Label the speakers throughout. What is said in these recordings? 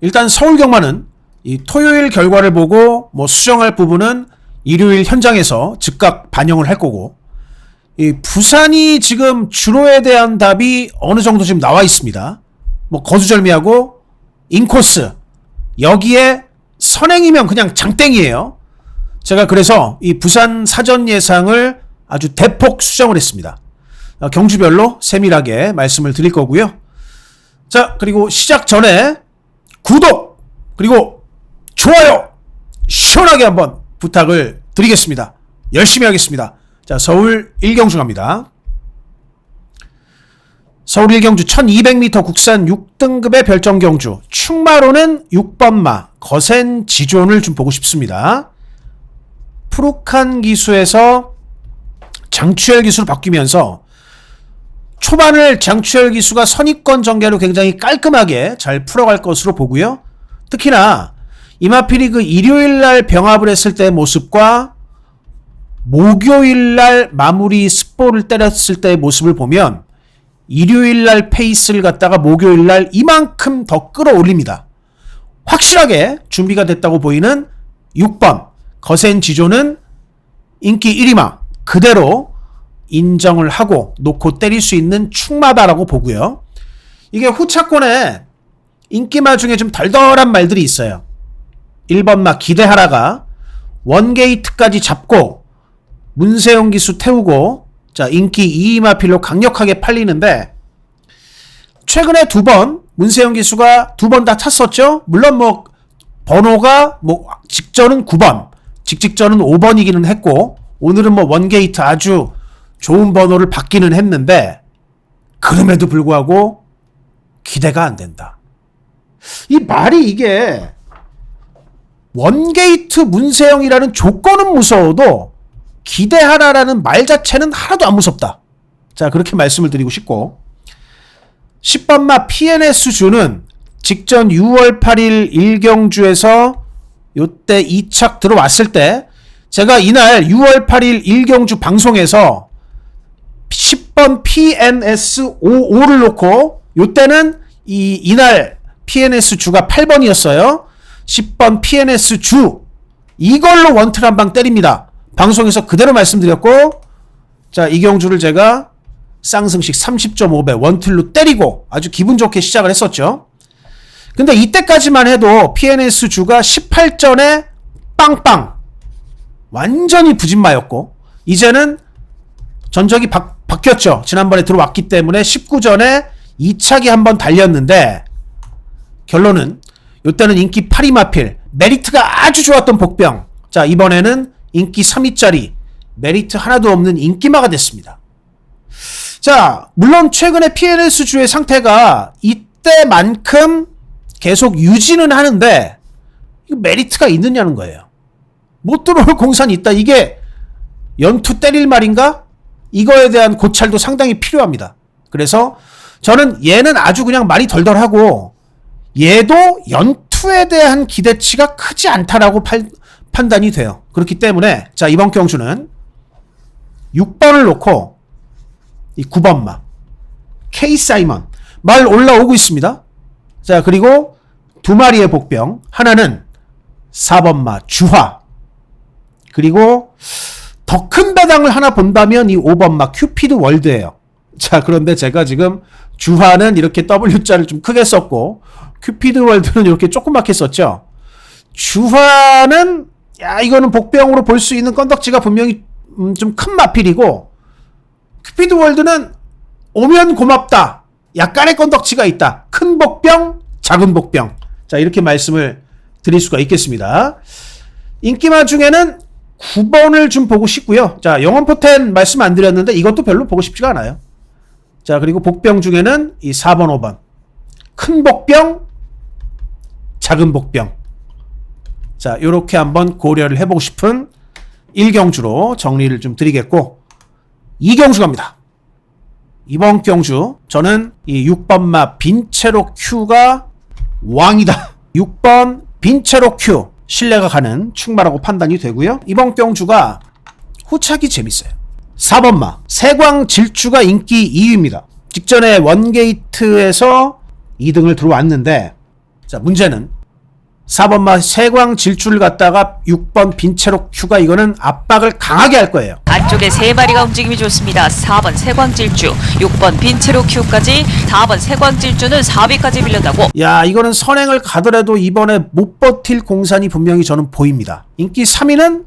Speaker 1: 일단 서울 경마는 이 토요일 결과를 보고 뭐 수정할 부분은 일요일 현장에서 즉각 반영을 할 거고, 이 부산이 지금 주로에 대한 답이 어느 정도 지금 나와 있습니다. 뭐 거두절미하고 인코스, 여기에 선행이면 그냥 장땡이에요. 제가 그래서 이 부산 사전 예상을 아주 대폭 수정을 했습니다. 경주별로 세밀하게 말씀을 드릴 거고요. 자, 그리고 시작 전에 구독 그리고 좋아요 시원하게 한번 부탁을 드리겠습니다. 열심히 하겠습니다. 자, 서울 1경주 갑니다. 서울 1경주 1200m 국산 6등급의 별정경주, 충마로는 6번마 거센 지존을 좀 보고 싶습니다. 푸룩한 기수에서 장추열 기수로 바뀌면서 초반을 장추열 기수가 선입권 전개로 굉장히 깔끔하게 잘 풀어갈 것으로 보고요. 특히나 이마필이 그 일요일날 병합을 했을 때의 모습과 목요일날 마무리 스포를 때렸을 때의 모습을 보면 일요일날 페이스를 갖다가 목요일날 이만큼 더 끌어올립니다. 확실하게 준비가 됐다고 보이는 6번 거센 지조는 인기 1위마 그대로 인정을 하고 놓고 때릴 수 있는 충마다라고 보고요. 이게 후차권에 인기마 중에 좀 덜덜한 말들이 있어요. 1번마 기대하라가 원게이트까지 잡고 문세영 기수 태우고, 자, 인기 2위마 필로 강력하게 팔리는데, 최근에 두 번 문세영 기수가 두 번 다 탔었죠. 물론 뭐 번호가 뭐 직전은 9번, 직전은 5번이기는 했고, 오늘은 뭐 원게이트 아주 좋은 번호를 받기는 했는데, 그럼에도 불구하고 기대가 안 된다. 이 말이 이게 원게이트 문세영이라는 조건은 무서워도 기대하라라는 말 자체는 하나도 안 무섭다. 자, 그렇게 말씀을 드리고 싶고, 10번마 PNS 주는 직전 6월 8일 1경주에서 요때 2착 들어왔을 때 제가 이날 6월 8일 1경주 방송에서 10번 PNS 55를 놓고, 요때는 이날 PNS 주가 8번이었어요. 10번 PNS 주 이걸로 원틀 한 방 때립니다. 방송에서 그대로 말씀드렸고, 자, 이 경주를 제가 쌍승식 30.5배 원틀로 때리고 아주 기분 좋게 시작을 했었죠. 근데 이때까지만 해도 PNS 주가 18전에 빵빵 완전히 부진마였고, 이제는 전적이 바뀌었죠. 지난번에 들어왔기 때문에 19전에 2차기 한번 달렸는데, 결론은 이때는 인기 8위마필 메리트가 아주 좋았던 복병, 자, 이번에는 인기 3위짜리 메리트 하나도 없는 인기마가 됐습니다. 자, 물론 최근에 PNS 주의 상태가 이때만큼 계속 유지는 하는데 이거 메리트가 있느냐는 거예요. 못 들어올 공산이 있다. 이게 연투 때릴 말인가? 이거에 대한 고찰도 상당히 필요합니다. 그래서 저는 얘는 아주 그냥 말이 덜덜하고, 얘도 연투에 대한 기대치가 크지 않다라고 판단이 돼요. 그렇기 때문에 자, 이번 경주는 6번을 놓고 이 9번마 K 사이먼 말 올라오고 있습니다. 자, 그리고 두 마리의 복병, 하나는 4번마 주화, 그리고 더 큰 배당을 하나 본다면 이 5번마 큐피드 월드예요. 자, 그런데 제가 지금 주화는 이렇게 W자를 좀 크게 썼고 큐피드 월드는 이렇게 조그맣게 썼죠. 주화는 이거는 복병으로 볼 수 있는 건덕지가 분명히 좀 큰 마필이고, 큐피드 월드는 오면 고맙다, 약간의 건덕지가 있다. 큰 복병, 작은 복병. 자, 이렇게 말씀을 드릴 수가 있겠습니다. 인기마 중에는 9번을 좀 보고 싶고요. 자, 영원포텐 말씀 안 드렸는데 이것도 별로 보고 싶지가 않아요. 자, 그리고 복병 중에는 이 4번, 5번. 큰 복병, 작은 복병. 자, 요렇게 한번 고려를 해보고 싶은 1경주로 정리를 좀 드리겠고, 2경주 갑니다. 이번 경주 저는 이 6번마 빈체로 Q가 왕이다. 6번 빈체로 Q 신뢰가 가는 충마라고 판단이 되고요. 이번 경주가 후차기 재밌어요. 4번마 세광 질주가 인기 2위입니다. 직전에 원게이트에서 2등을 들어왔는데 자, 문제는 4번 마 세광 질주를 갖다가 6번 빈체로 큐가 이거는 압박을 강하게 할 거예요.
Speaker 2: 안쪽에 세 마리가 움직임이 좋습니다. 4번 세광질주, 6번 빈체로 큐까지, 4번 세광질주는 4비까지 밀렸다고.
Speaker 1: 야, 이거는 선행을 가더라도 이번에 못 버틸 공산이 분명히 저는 보입니다. 인기 3위는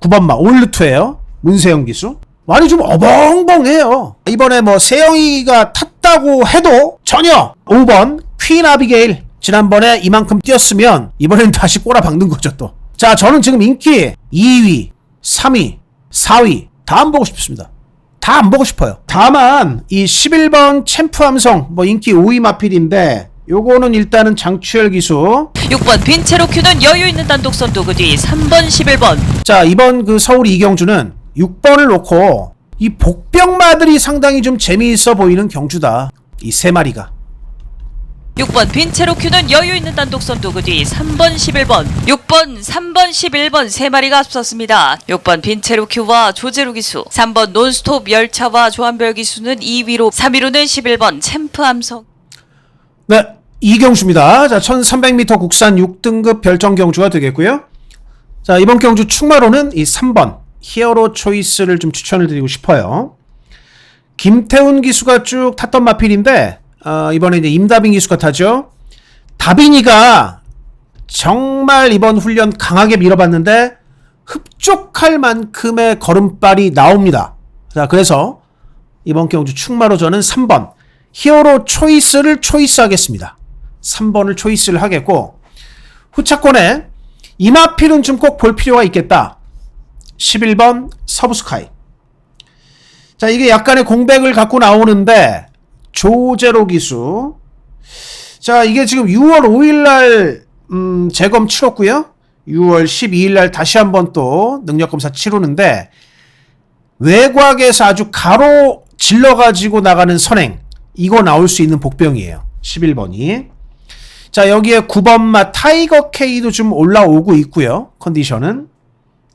Speaker 1: 9번 마 올르투예요. 문세영 기수. 많이 좀 어벙벙해요. 이번에 뭐 세영이가 탔다고 해도 전혀. 5번 퀸 아비게일. 지난번에 이만큼 뛰었으면 이번엔 다시 꼬라박는 거죠 또. 자, 저는 지금 인기 2위, 3위, 4위 다 안 보고 싶습니다. 다 안 보고 싶어요. 다만 이 11번 챔프 함성 뭐 인기 5위 마필인데 요거는 일단은 장추열 기수.
Speaker 2: 6번 빈체로 큐는 여유 있는 단독 선두. 그 뒤 3번 11번.
Speaker 1: 자, 이번 그 서울 이경주는 6번을 놓고 이 복병마들이 상당히 좀 재미있어 보이는 경주다. 이 세 마리가.
Speaker 2: 6번 빈체로 큐는 여유 있는 단독 선두. 그 뒤 3번 11번. 6번 3번 11번 세 마리가 앞섰습니다. 6번 빈체로 큐와 조제루 기수, 3번 논스톱 열차와 조한별 기수는 2위로, 3위로는 11번 챔프 함성.
Speaker 1: 네, 이경주입니다. 자, 1300m 국산 6등급 별정 경주가 되겠고요. 자, 이번 경주 충마로는 이 3번 히어로 초이스를 좀 추천을 드리고 싶어요. 김태훈 기수가 쭉 탔던 마필인데 이번에 이제 임다빈 기수가 타죠. 다빈이가 정말 이번 훈련 강하게 밀어봤는데 흡족할 만큼의 걸음발이 나옵니다. 자, 그래서 이번 경주 충마로 저는 3번 히어로 초이스를 초이스하겠습니다. 3번을 초이스를 하겠고, 후차권에 이마필은 좀 꼭 볼 필요가 있겠다. 11번 서브스카이. 자, 이게 약간의 공백을 갖고 나오는데 조제로 기수. 자, 이게 지금 6월 5일날 재검 치렀고요. 6월 12일날 다시 한번 또 능력검사 치르는데 외곽에서 아주 가로 질러가지고 나가는 선행, 이거 나올 수 있는 복병이에요. 11번이. 자, 여기에 9번 마 타이거 K도 좀 올라오고 있고요. 컨디션은.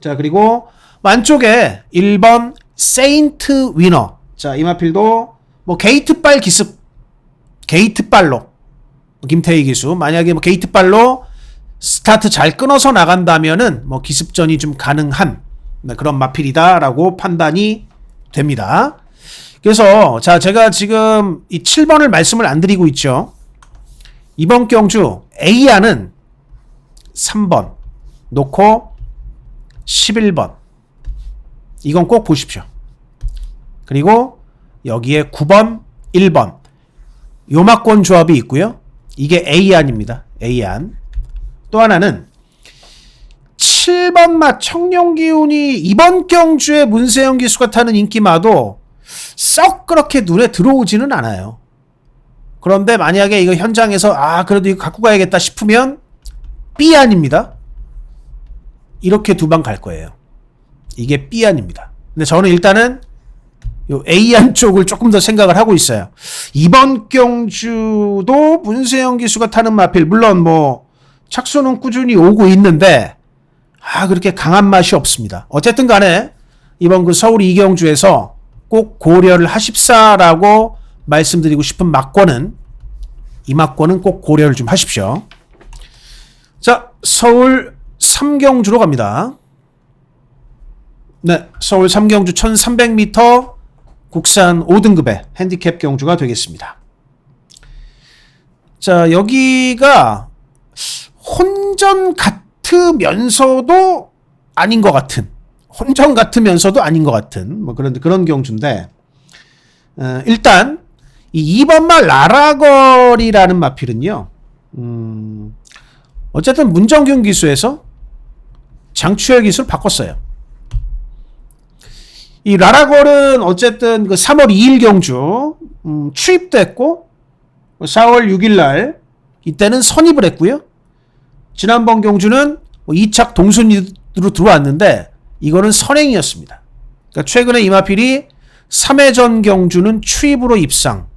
Speaker 1: 자, 그리고 안쪽에 1번 세인트 위너. 자, 이마필도 뭐 게이트발 기습, 게이트발로 김태희 기수 만약에 뭐 게이트발로 스타트 잘 끊어서 나간다면은 뭐 기습전이 좀 가능한 그런 마필이다라고 판단이 됩니다. 그래서 자, 제가 지금 이 7번을 말씀을 안 드리고 있죠. 이번 경주 A안은 3번 놓고 11번 이건 꼭 보십시오. 그리고 여기에 9번, 1번 요마권 조합이 있고요. 이게 A안입니다. A안. 또 하나는 7번 마 청룡기운이 이번 경주에 문세영 기수가 타는 인기마도 썩 그렇게 눈에 들어오지는 않아요. 그런데 만약에 이거 현장에서 그래도 이거 갖고 가야겠다 싶으면 B안입니다. 이렇게 두 방 갈 거예요. 이게 B안입니다. 근데 저는 일단은 요 A안 쪽을 조금 더 생각을 하고 있어요. 이번 경주도 문세영 기수가 타는 마필, 물론 뭐 착수는 꾸준히 오고 있는데 그렇게 강한 맛이 없습니다. 어쨌든 간에 이번 그 서울 이경주에서 꼭 고려를 하십사라고 말씀드리고 싶은 막권은, 이 막권은 꼭 고려를 좀 하십시오. 자, 서울 3경주로 갑니다. 네, 서울 3경주 1300m 국산 5등급의 핸디캡 경주가 되겠습니다. 자, 여기가 혼전 같으면서도 아닌 것 같은, 혼전 같으면서도 아닌 것 같은 뭐 그런 경주인데, 일단 이 2번 말 라라걸이라는 마필은요, 어쨌든 문정균 기수에서 장추열 기수를 바꿨어요. 이 라라걸은 어쨌든 그 3월 2일 경주 취입됐고 4월 6일 날 이때는 선입을 했고요. 지난번 경주는 2착 동순위로 들어왔는데 이거는 선행이었습니다. 그러니까 최근에 이마필이 3회전 경주는 취입으로 입상,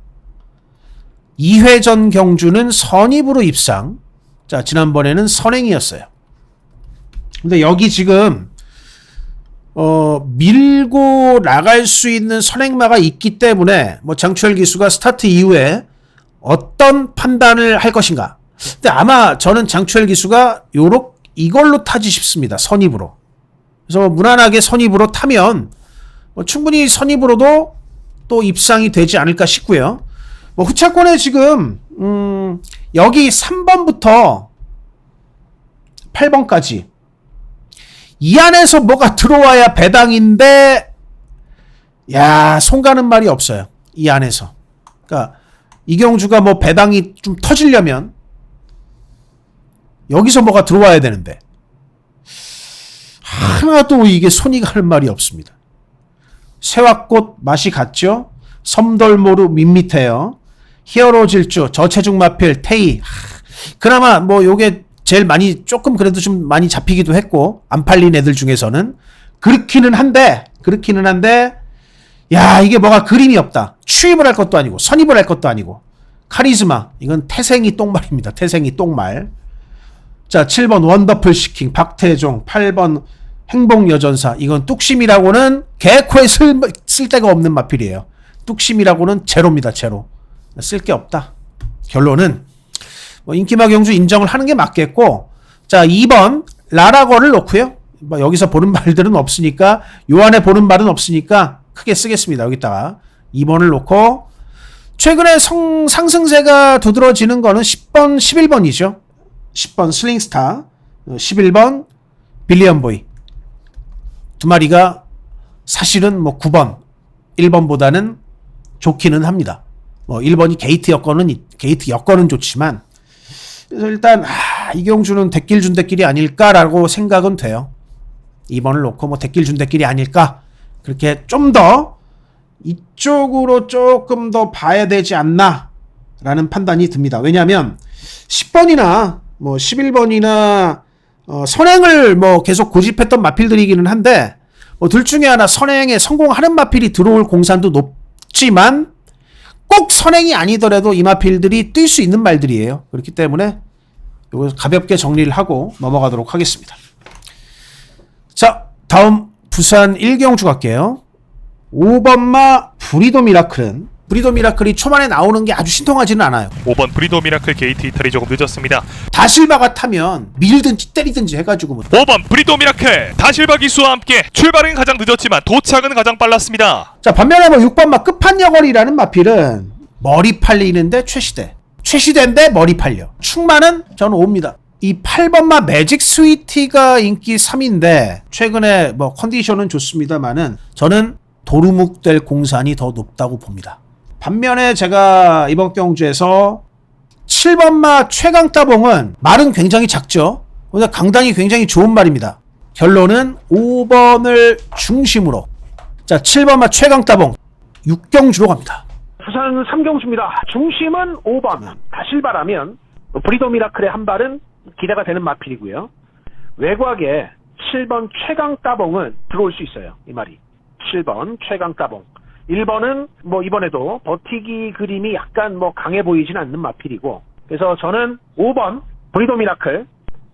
Speaker 1: 2회전 경주는 선입으로 입상. 자, 지난번에는 선행이었어요. 근데 여기 지금 밀고 나갈 수 있는 선행마가 있기 때문에 뭐 장추열 기수가 스타트 이후에 어떤 판단을 할 것인가. 근데 아마 저는 장추열 기수가 이걸로 타지 싶습니다. 선입으로. 그래서 무난하게 선입으로 타면 충분히 선입으로도 또 입상이 되지 않을까 싶고요. 후차권에 지금 여기 3번부터 8번까지 이 안에서 뭐가 들어와야 배당인데 손 가는 말이 없어요. 이 안에서. 그러니까 이경주가 뭐 배당이 좀 터지려면 여기서 뭐가 들어와야 되는데 하나도 이게 손이 가는 말이 없습니다. 새와꽃 맛이 같죠? 섬돌모루 밋밋해요. 히어로 질주, 저체중 마필, 테이. 그나마 뭐 요게 제일 많이 조금 그래도 좀 많이 잡히기도 했고 안 팔린 애들 중에서는 그렇기는 한데 이게 뭐가 그림이 없다. 추입을 할 것도 아니고 선입을 할 것도 아니고 카리스마 이건 태생이 똥말입니다. 태생이 똥말. 자 7번 원더풀 시킹 박태종 8번 행복여전사 이건 뚝심이라고는 개코에 쓸 데가 없는 마필이에요. 뚝심이라고는 제로입니다. 제로. 쓸 게 없다. 결론은 인기마 경주 인정을 하는 게 맞겠고 자 2번 라라거를 놓고요. 여기서 보는 말들은 없으니까 요 안에 보는 말은 없으니까 크게 쓰겠습니다. 여기다가 2번을 놓고 최근에 상승세가 두드러지는 거는 10번 11번이죠. 10번 슬링스타 11번 빌리언보이 두 마리가 사실은 9번 1번보다는 좋기는 합니다. 1번이 게이트 여건은 좋지만 그래서 일단 이경주는 대길 준 대길이 아닐까라고 생각은 돼요. 2번을 놓고 대길 준 대길이 아닐까 그렇게 좀 더 이쪽으로 조금 더 봐야 되지 않나 라는 판단이 듭니다. 왜냐하면 10번이나 11번이나 선행을 계속 고집했던 마필들이기는 한데 둘 중에 하나 선행에 성공하는 마필이 들어올 공산도 높지만 꼭 선행이 아니더라도 이 마필들이 뛸 수 있는 말들이에요. 그렇기 때문에 이거 가볍게 정리를 하고 넘어가도록 하겠습니다. 자 다음 부산 1경주 갈게요. 5번마 브리도 미라클이 초반에 나오는 게 아주 신통하지는 않아요.
Speaker 3: 5번 브리도 미라클 게이트 이탈이 조금 늦었습니다.
Speaker 1: 다실바가 타면 밀든지 때리든지 해가지고
Speaker 3: 5번 브리도 미라클 다실바 기수와 함께 출발은 가장 늦었지만 도착은 가장 빨랐습니다.
Speaker 1: 자 반면에 6번마 끝판여걸이라는 마필은 머리 팔리는데 최시대인데 머리 팔려. 충만은 저는 5입니다. 이 8번마 매직 스위티가 인기 3인데 최근에 컨디션은 좋습니다만은 저는 도루묵 될 공산이 더 높다고 봅니다. 반면에 제가 이번 경주에서 7번마 최강따봉은 말은 굉장히 작죠. 근데 강당이 굉장히 좋은 말입니다. 결론은 5번을 중심으로 자 7번마 최강따봉 6경주로 갑니다.
Speaker 4: 부산 3경주입니다. 중심은 5번 다실바라면 브리도 미라클의 한 발은 기대가 되는 마필이고요. 외곽에 7번 최강따봉은 들어올 수 있어요. 이 말이 7번 최강따봉 1번은 이번에도 버티기 그림이 약간 강해 보이진 않는 마필이고 그래서 저는 5번 브리도 미라클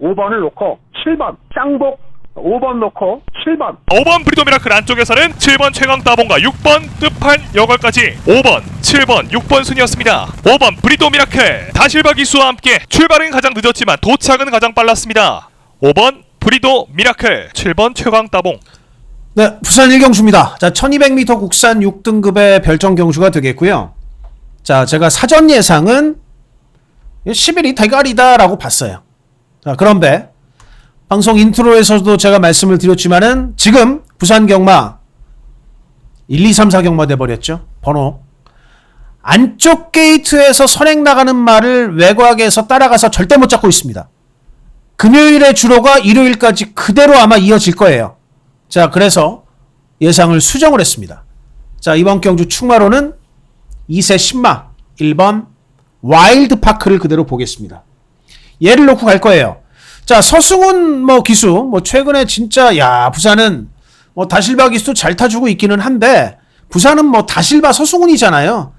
Speaker 4: 5번을 놓고 7번 쌍복 5번 놓고 7번
Speaker 3: 5번 브리도 미라클 안쪽에서는 7번 최강 따봉과 6번 뜻판 여걸까지 5번, 7번, 6번 순이었습니다. 5번 브리도 미라클 다실바 기수와 함께 출발은 가장 늦었지만 도착은 가장 빨랐습니다. 5번 브리도 미라클 7번 최강 따봉
Speaker 1: 네, 부산 1경주입니다. 자, 1200m 국산 6등급의 별정 경주가 되겠고요. 자, 제가 사전 예상은 11이 대가리다라고 봤어요. 자, 그런데 방송 인트로에서도 제가 말씀을 드렸지만은 지금 부산 경마 1, 2, 3, 4 경마 돼버렸죠. 번호. 안쪽 게이트에서 선행 나가는 말을 외곽에서 따라가서 절대 못 잡고 있습니다. 금요일의 주로가 일요일까지 그대로 아마 이어질 거예요. 자, 그래서 예상을 수정을 했습니다. 자, 이번 경주 충마로는 2세 10마 1번 와일드파크를 그대로 보겠습니다. 얘를 놓고 갈 거예요. 자, 서승훈 기수 최근에 진짜 부산은 다실바 기수도 잘 타주고 있기는 한데 부산은 다실바 서승훈이잖아요.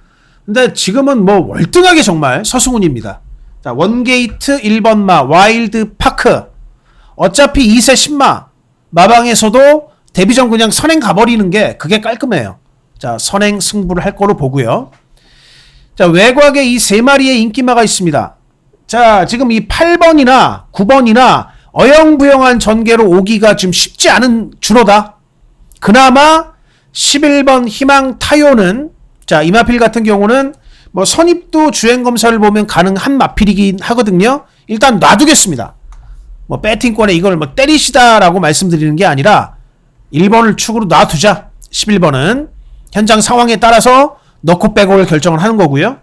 Speaker 1: 근데 지금은 월등하게 정말 서승훈입니다. 자, 원게이트 1번마 와일드파크 어차피 2세 10마 마방에서도 데뷔전 그냥 선행 가버리는 게 그게 깔끔해요. 자, 선행 승부를 할 거로 보고요. 자, 외곽에 이 세 마리의 인기마가 있습니다. 자, 지금 이 8번이나 9번이나 어영부영한 전개로 오기가 좀 쉽지 않은 주로다. 그나마 11번 희망 타요는, 자, 이 마필 같은 경우는 뭐 선입도 주행검사를 보면 가능한 마필이긴 하거든요. 일단 놔두겠습니다. 뭐 배팅권에 이걸 뭐 때리시다라고 말씀드리는 게 아니라 1번을 축으로 놔두자. 11번은 현장 상황에 따라서 넣고 빼고를 결정을 하는 거고요.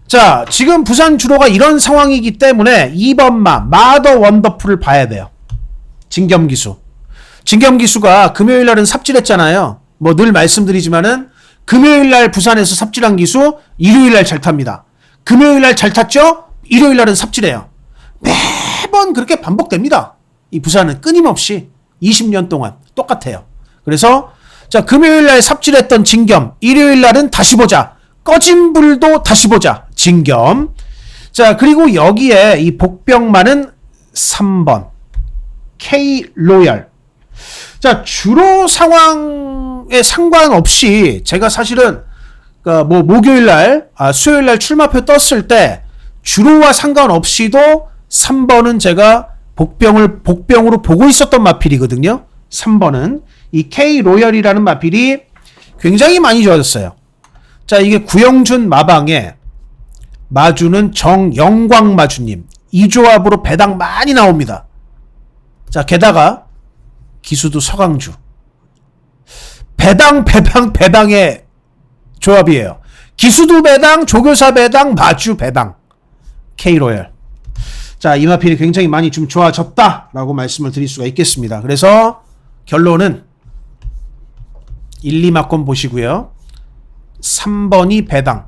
Speaker 1: 자, 지금 부산 주로가 이런 상황이기 때문에 2번마 마더 원더풀을 봐야 돼요. 진겸기수. 진겸기수가 금요일날은 삽질했잖아요. 뭐 늘 말씀드리지만은 금요일날 부산에서 삽질한 기수 일요일날 잘 탑니다. 금요일날 잘 탔죠? 일요일날은 삽질해요. 매번 그렇게 반복됩니다. 이 부산은 끊임없이 20년 동안 똑같아요. 그래서 자, 금요일날 삽질했던 진겸, 일요일날은 다시 보자. 꺼진 불도 다시 보자. 진겸. 자, 그리고 여기에 이 복병만은 3번 K 로열. 자, 주로 상황에 상관없이 제가 사실은 뭐 목요일날, 수요일날 출마표 떴을 때 주로와 상관없이도 3번은 제가 복병으로 보고 있었던 마필이거든요. 3번은 이 K 로열이라는 마필이 굉장히 많이 좋아졌어요. 자, 이게 구영준 마방에 마주는 정영광 마주님. 이 조합으로 배당 많이 나옵니다. 자, 게다가 기수도 서강주. 배당의 조합이에요. 기수도 배당, 조교사 배당, 마주 배당. K로열. 자, 이 마필이 굉장히 많이 좀 좋아졌다라고 말씀을 드릴 수가 있겠습니다. 그래서 결론은 1, 2마권 보시고요. 3번이 배당.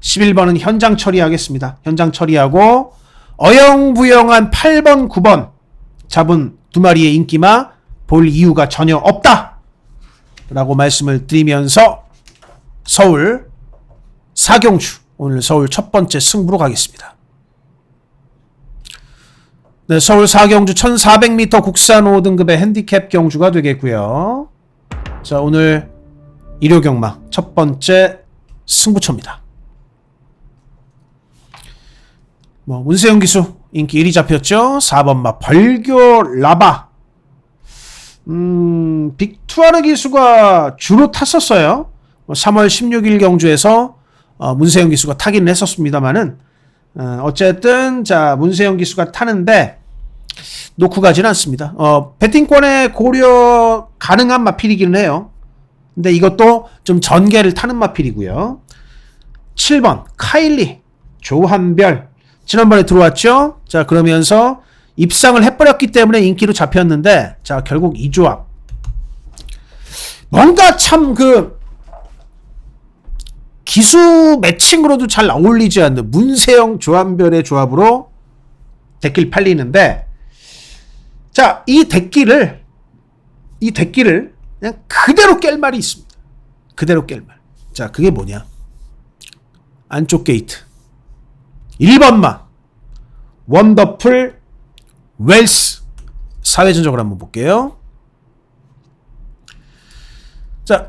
Speaker 1: 11번은 현장 처리하겠습니다. 현장 처리하고 어영부영한 8번, 9번 잡은 두 마리의 인기마 볼 이유가 전혀 없다 라고 말씀을 드리면서 서울 사경주, 오늘 서울 첫 번째 승부로 가겠습니다. 네, 서울 사경주 1400m 국산 5등급의 핸디캡 경주가 되겠고요. 자, 오늘 일요경마 첫 번째 승부처입니다. 뭐 문세영 기수 인기 1위 잡혔죠. 4번마 벌교 라바. 빅투아르 기수가 주로 탔었어요. 3월 16일 경주에서 문세영 기수가 타기는 했었습니다만은 어쨌든 자, 문세영 기수가 타는데 놓고 가지는 않습니다. 배팅권에 고려 가능한 마필이기는 해요. 근데 이것도 좀 전개를 타는 마필이고요. 7번 카일리 조한별 지난번에 들어왔죠. 자, 그러면서 입상을 해버렸기 때문에 인기로 잡혔는데 자, 결국 이 조합 뭔가 참 기수 매칭으로도 잘 어울리지 않는 문세영 조한별의 조합으로 데끼를 팔리는데 자, 이 데끼를 그냥 그대로 깰 말이 있습니다. 그대로 깰 말. 자, 그게 뭐냐? 안쪽 게이트 1번마 원더풀 웰스 사회전적으로 한번 볼게요. 자,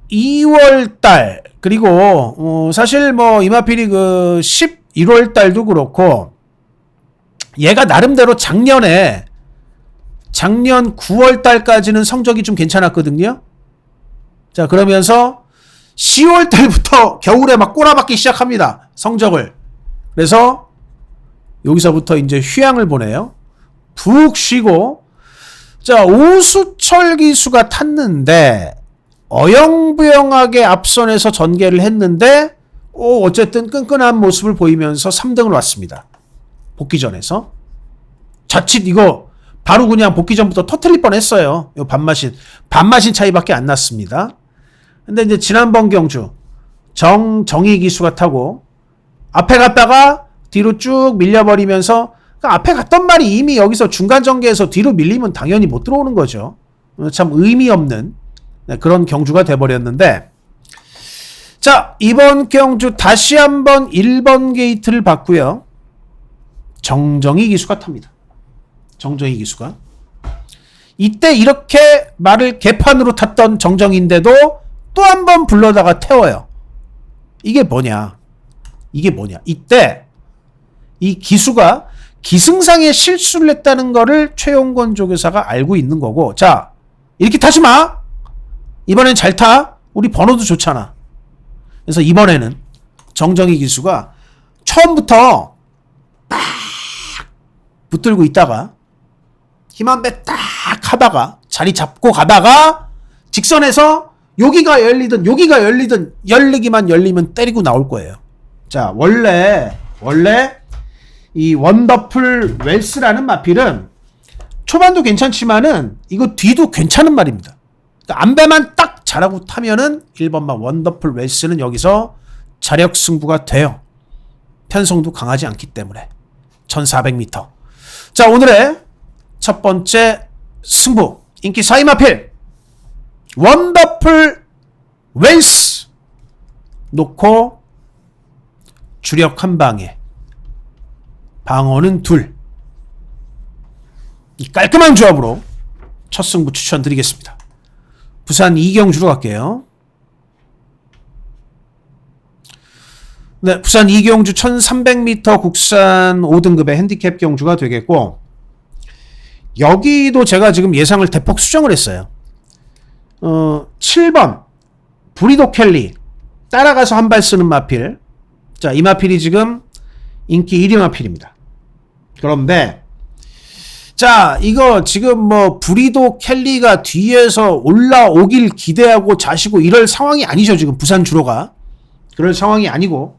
Speaker 1: 12월달 그리고 사실 뭐 이마필이 11월달도 그렇고 얘가 나름대로 작년 9월달까지는 성적이 좀 괜찮았거든요. 자, 그러면서 10월달부터 겨울에 막 꼬라박기 시작합니다. 성적을. 그래서 여기서부터 이제 휴양을 보내요. 푹 쉬고 자, 오수철 기수가 탔는데 어영부영하게 앞선에서 전개를 했는데 어쨌든 끈끈한 모습을 보이면서 3등을 왔습니다. 복귀전에서. 자칫 이거 바로 그냥 복귀전부터 터트릴 뻔했어요. 이거 반마신 차이밖에 안 났습니다. 근데 이제 지난번 경주 정희 기수가 타고 앞에 갔다가 뒤로 쭉 밀려버리면서 앞에 갔던 말이 이미 여기서 중간 전개에서 뒤로 밀리면 당연히 못 들어오는 거죠. 참 의미 없는 그런 경주가 돼버렸는데 자, 이번 경주 다시 한번 1번 게이트를 봤고요. 정정희 기수가 탑니다. 정정희 기수가 이때 이렇게 말을 개판으로 탔던 정정인데도 또 한 번 불러다가 태워요. 이게 뭐냐? 이때 이 기수가 기승상의 실수를 했다는 거를 최용건 조교사가 알고 있는 거고, 자, 이렇게 타지 마! 이번엔 잘 타! 우리 번호도 좋잖아. 그래서 이번에는 정정희 기수가 처음부터 딱 붙들고 있다가 힘한배 딱 하다가 자리 잡고 가다가 직선에서 여기가 열리든 열리기만 열리면 때리고 나올 거예요. 자, 원래 이 원더풀 웰스라는 마필은 초반도 괜찮지만은 이거 뒤도 괜찮은 말입니다. 그러니까 안배만 딱 잘하고 타면은 1번마 원더풀 웰스는 여기서 자력 승부가 돼요. 편성도 강하지 않기 때문에 1400m. 자, 오늘의 첫 번째 승부 인기 4위 마필 원더풀 웰스 놓고 주력 한 방에 방어는 둘. 이 깔끔한 조합으로 첫 승부 추천드리겠습니다. 부산 이경주로 갈게요. 네, 부산 이경주 1300m 국산 5등급의 핸디캡 경주가 되겠고, 여기도 제가 지금 예상을 대폭 수정을 했어요. 7번 브리도 켈리 따라가서 한 발 쓰는 마필. 자, 이 마필이 지금 인기 1위 마필입니다. 그런데 자, 이거 지금 뭐 브리도 켈리가 뒤에서 올라오길 기대하고 자시고 이럴 상황이 아니죠. 지금 부산 주로가 그럴 상황이 아니고,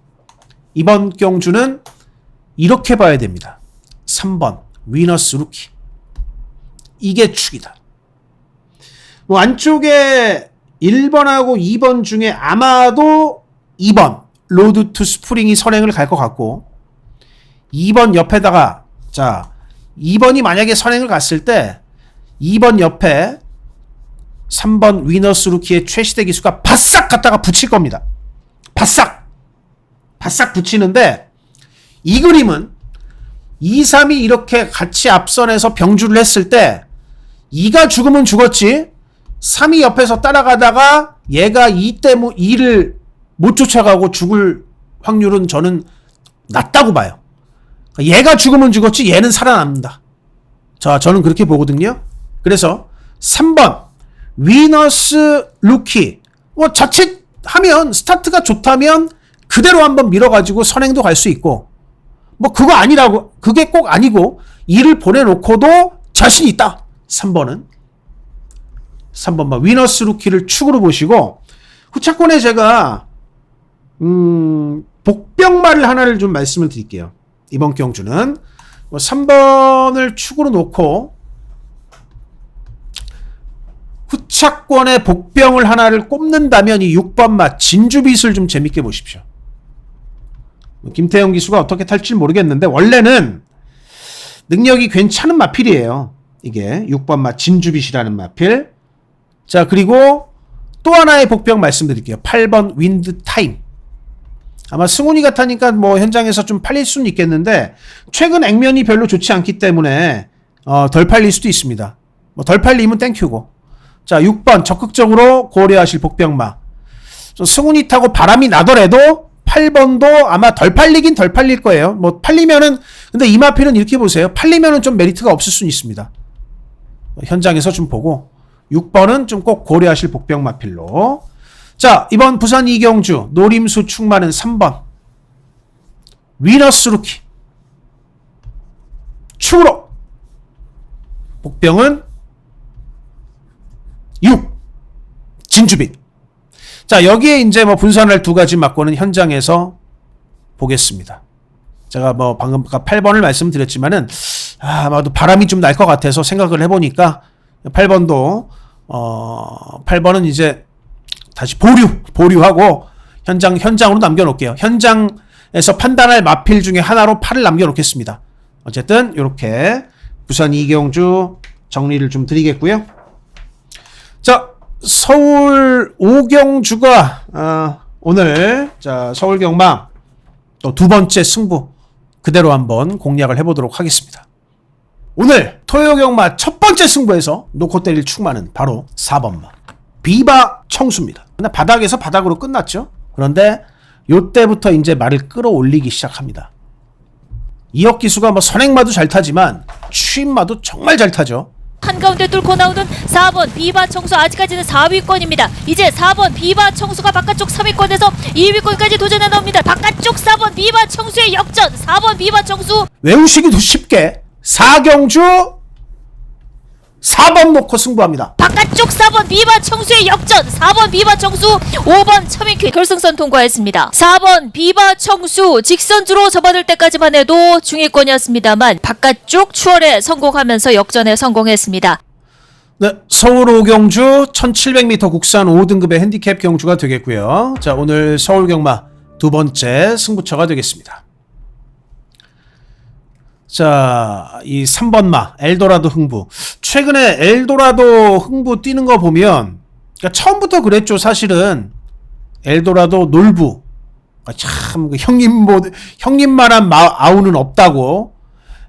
Speaker 1: 이번 경주는 이렇게 봐야 됩니다. 3번 위너스 루키, 이게 축이다. 뭐 안쪽에 1번하고 2번 중에 아마도 2번 로드 투 스프링이 선행을 갈 것 같고, 2번 옆에다가, 자, 2번이 만약에 선행을 갔을 때 2번 옆에 3번 위너스 루키의 최시대 기수가 바싹 갖다가 붙일 겁니다. 바싹 붙이는데, 이 그림은 2, 3이 이렇게 같이 앞선에서 병주를 했을 때 2가 죽으면 죽었지, 3이 옆에서 따라가다가 얘가 2를 못 쫓아가고 죽을 확률은 저는 낮다고 봐요. 얘가 죽으면 죽었지 얘는 살아남는다. 자, 저는 그렇게 보거든요. 그래서 3번 위너스 루키, 뭐 자칫하면 스타트가 좋다면 그대로 한번 밀어가지고 선행도 갈 수 있고, 뭐 그거 아니라고, 그게 꼭 아니고 2를 보내놓고도 자신 있다. 3번만 위너스 루키를 축으로 보시고, 후차권에 제가 복병말을 하나를 좀 말씀을 드릴게요. 이번 경주는 뭐 3번을 축으로 놓고 후차권에 복병을 하나를 꼽는다면 이 6번마 진주빛을 좀 재밌게 보십시오. 김태형 기수가 어떻게 탈지 모르겠는데 원래는 능력이 괜찮은 마필이에요. 이게 6번마 진주빛이라는 마필. 자, 그리고 또 하나의 복병 말씀드릴게요. 8번 윈드 타임. 아마 승훈이가 타니까 뭐 현장에서 좀 팔릴 수는 있겠는데 최근 액면이 별로 좋지 않기 때문에 덜 팔릴 수도 있습니다. 뭐 덜 팔리면 땡큐고. 자, 6번 적극적으로 고려하실 복병마. 승훈이 타고 바람이 나더라도 8번도 아마 덜 팔리긴 덜 팔릴 거예요. 뭐 팔리면은, 근데 이 마필은 이렇게 보세요. 팔리면은 좀 메리트가 없을 수는 있습니다. 현장에서 좀 보고 6번은 좀 꼭 고려하실 복병 마필로. 자, 이번 부산 이경주 노림수 충만은 3번 위너스 루키 축으로, 복병은 6 진주빛. 자, 여기에 이제 뭐 분산할 두 가지 막고는 현장에서 보겠습니다. 제가 뭐 방금 8번을 말씀드렸지만은 아마도 바람이 좀 날 것 같아서 생각을 해보니까 8번도 8번은 이제 다시 보류하고 현장으로 남겨놓을게요. 현장에서 판단할 마필 중에 하나로 8을 남겨놓겠습니다. 어쨌든 이렇게 부산 이경주 정리를 좀 드리겠고요. 자, 서울 오경주가 오늘 자 서울 경마 또 두 번째 승부 그대로 한번 공략을 해보도록 하겠습니다. 오늘 토요 경마 첫 번째 승부에서 놓고 때릴 축마는 바로 4번마 비바 청수입니다. 근데 바닥에서 바닥으로 끝났죠. 그런데 요때부터 이제 말을 끌어올리기 시작합니다. 이혁 기수가 뭐 선행마도 잘 타지만 추임마도 정말 잘 타죠.
Speaker 5: 한가운데 뚫고 나오는 4번 비바 청수 아직까지는 4위권입니다. 이제 4번 비바 청수가 바깥쪽 3위권에서 2위권까지 도전해 나옵니다. 바깥쪽 4번 비바 청수의 역전. 4번 비바 청수
Speaker 1: 외우시기도 쉽게 4경주 4번 놓고 승부합니다.
Speaker 5: 바깥쪽 4번 비바 청수의 역전. 4번 비바 청수 5번 처민퀴 결승선 통과했습니다. 4번 비바 청수 직선주로 접어들 때까지만 해도 중위권이었습니다만 바깥쪽 추월에 성공하면서 역전에 성공했습니다.
Speaker 1: 네, 서울 5경주 1700m 국산 5등급의 핸디캡 경주가 되겠고요. 자, 오늘 서울 경마 두 번째 승부처가 되겠습니다. 자, 이 3번마 엘도라도 흥부. 최근에 엘도라도 흥부 뛰는 거 보면, 그러니까 처음부터 그랬죠. 사실은 엘도라도 놀부. 참 형님만한 아우는 없다고.